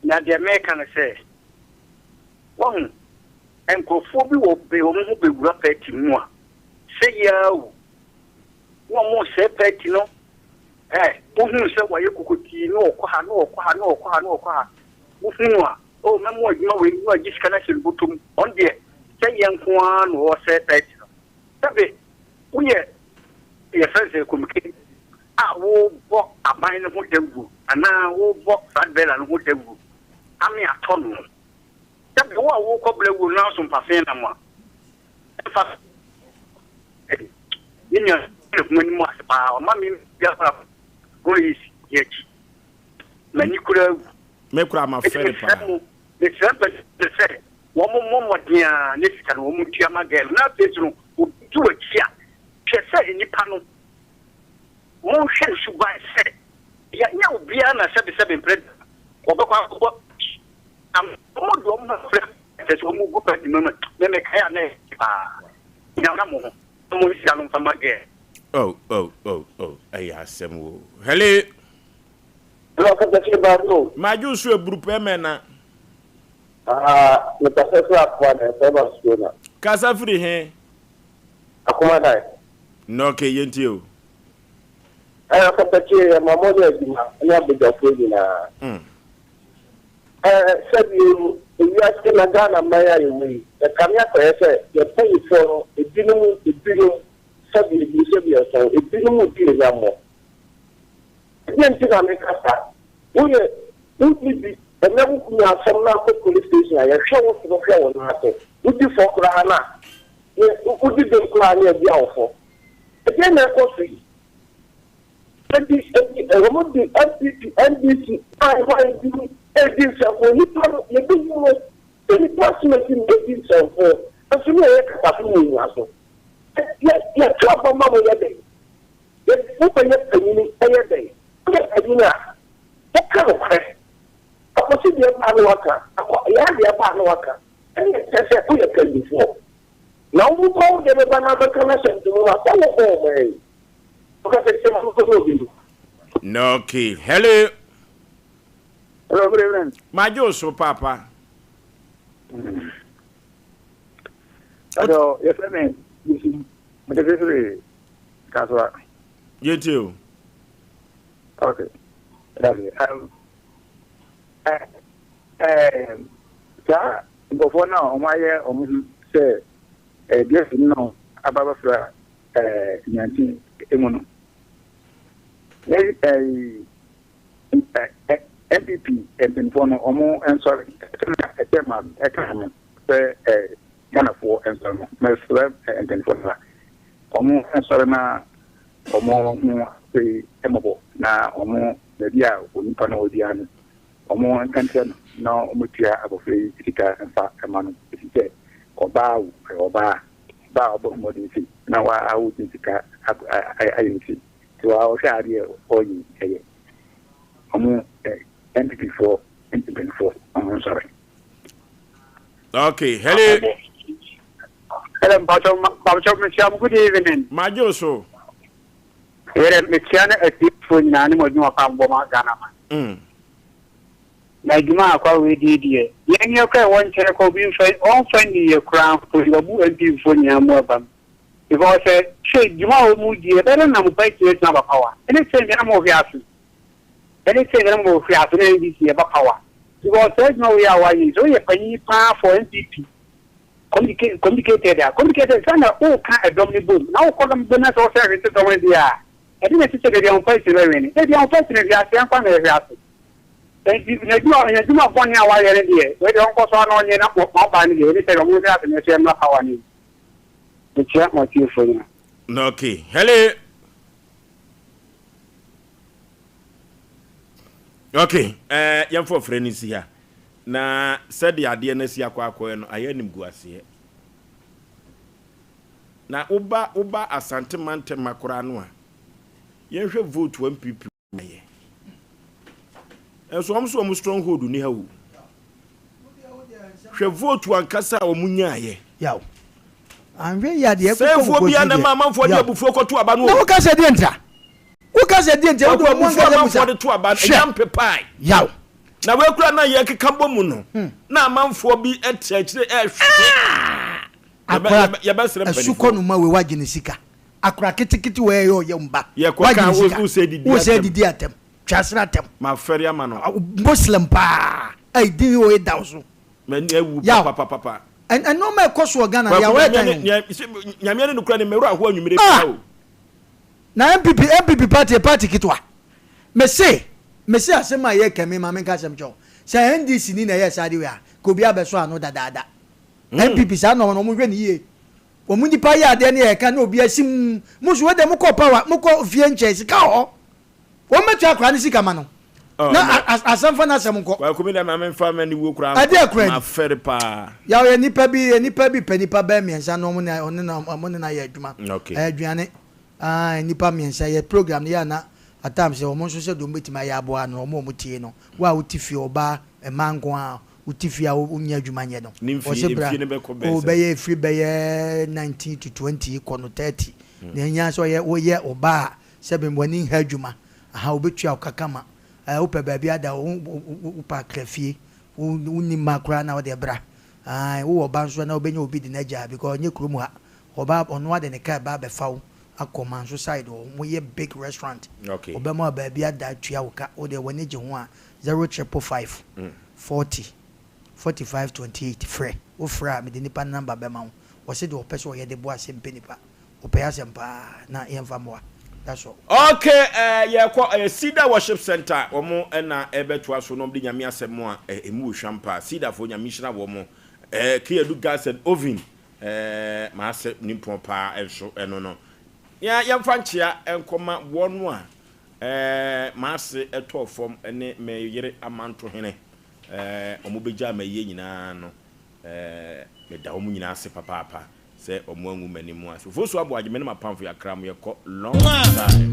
Na the American say. Won enkofo bi wo be wo mu be gura peti mu a. Say yawo. Wo mo say peti no. Who said why you could no, oh, Mamma, you are disconnection bottom on the say young one or said that. We are your friends communicate. I will walk a mine of whatever, and now will walk that bell and whatever. I mean, a ton. That the one woke up will now some Pafena. In your money, Mammy, go is yet. Manicura, make my friend. The serpent say, one more dear, Mexican woman, Tiamagan, not this room, would do it here. She said in the panel. One shall should buy said, yet now Biana 77 president. I'm more friend. There's one more at the moment. They make hair name. Now, I'm more young from again. Oh, Asem. Hello. Hello, Maju so buru pemena. the professor at one school. Casa free he. Akuma no okay yentio. I have a picture of my mother in the said you are still a Ghana Maya away. The Kamia said, you're paying for a dinner, subject you said yourself, it didn't be a more. Again, to make us would be a level from now police station. I show for the floor on matter. Would be for Krana. Would be the Krana of Yaw. Again, I was free. NBC, I want to do something. You do any possibility making something. As soon as I can, yes, drop a mother a day. Yes, open up a minute a day. Yes, I do not. What kind of crash? I was in the Panawaka, I had the Panawaka, and it says we have before. Now we call them another connection to our home way. No key. Hello. Hello, good evening. My Joshua Papa. Hello, yes, I mean, this is Castle. You too. Okay. That's it. Before now, my almost say, yes, no, about Yanti Emono. MPP and been for no more and sorry, a chairman, a chairman, Ghana for and so on, and then for that. Or more and sorry, now, or more say, Emable, now, or more the Dia, wouldn't pano the Dian, or more and country, now, Mutia, about free, Tika, and Fat, a man, if you say, or bow, or bar, about more than see. Now I would think I see. To our idea or you, MP4, MP4. I'm sorry. Okay, hello. Hello, Bacham, good evening. My Joshua. Here at Michiana, a tip for an animal, no Pamboma Ghana. Nagima, call we did here. Young Yoka, one check of being all friendly, your crown for your boo and be for Yamobam. If I said, shake you all moody, better than I'm quite to number power. Anything I'm of Yasu. Anything I'm of Yasu, this year about power. You all said no, we are why you so a penny power for NPP. Complicated, son of all kind of dominable. Now call them bonus or service to the way they are. I didn't say the young person, the young person is Yasu. Thank you. You do not want your wire in here. We don't go on your number of money. You say, I'm going to have to say, I'm not how I need. The chat what you for you. No, okay. Hello. Okay. Young for friends here. Na said the idea na si akwa no ayenim guase. Na uba asante mante makora no a. Yenhwe vote 1 MPP na ye. Enso omso stronghold ni hawo. Hwe vote wankasa omunya ye. Yaw. Anwe ya de ekoko. Say fo bia na mamfo de abufuo koto aba no. Na wo ka se de nta. Wo ka se de nta wo do mo nga de musa. De to aba yam pepai. Yaw. Na we kura na ye kekabo mu no. Na mamfo bi etrechire akora ya basere mpani. Asuko no ma we wagye ne sika. Akora kitikiti we yo ye mba. Ye ko kan wo se didi. Wo se didi atem. Twasra atem. Ma fere ama no. Muslim pa. Ai di wo e dawso. Man ewu papa. And no me koso Ghana ya we tan. Nyame ne kura ne meru aho anwumire pa o. Na MPP party kitwa. Me say asema ye kemi ma me ka sem cho. Say NDC ni na ye sade we a. Ko bia be so anu dadaada. MPP sa no mo hwe ni ye. Omu di pa ya de ne ye ka na obi asim. Musu we de mo ko power, mo ko fie nche sika ho. Wo metu akra ni sika ma no. Na asamfa na asem nko. Wa ko mi da ma me fa ma ni wo kura. Ma fere pa. Ya ye nipa bi penipa ba miensa no mo na ye adwuma. Aduane. Nipa miensa ye program ya na atam se omo so se do metima ya abo ano omo mutie no. Wa utifi oba emango a utifi a unya adwuma nye no. O se bra. O be ye free be ye 19 to 20 kono 30. Na nya so ye wo ye oba se be mwani ha adwuma. Aha obetua okakama. Upe baby ada upa krefie uni makra na ode bra wo oba nso na obenya obi di na gya because onye krom ha oba ono ade ne ka ba be fawo akoma nso side o mo ye big restaurant okay obema ba bia da tua wo ka ode woni gye ho a 055 40 45 28 free wo fra me de nipa number be ma wo se de o pese o ye de bo Asem Mpe Nipa o pe Asem pa na yemfa mo that's all. Okay, Sida Worship Center, omo na ebeto aso no de nyame asem a emu hwampa. Sida fo nyame hira wo mo. Kiedu gas and oven. Ma ase nimpon pa enso eno no. Ya yamfa nchia enkoma wonu a ma ase eto fom ene me yire amanto hene. Omo beja ma ye nyina no. Me da omo nyina ase papa. Say omo mani mu Oforisuo Aboagye me na pamfo ya kram ye ko long time.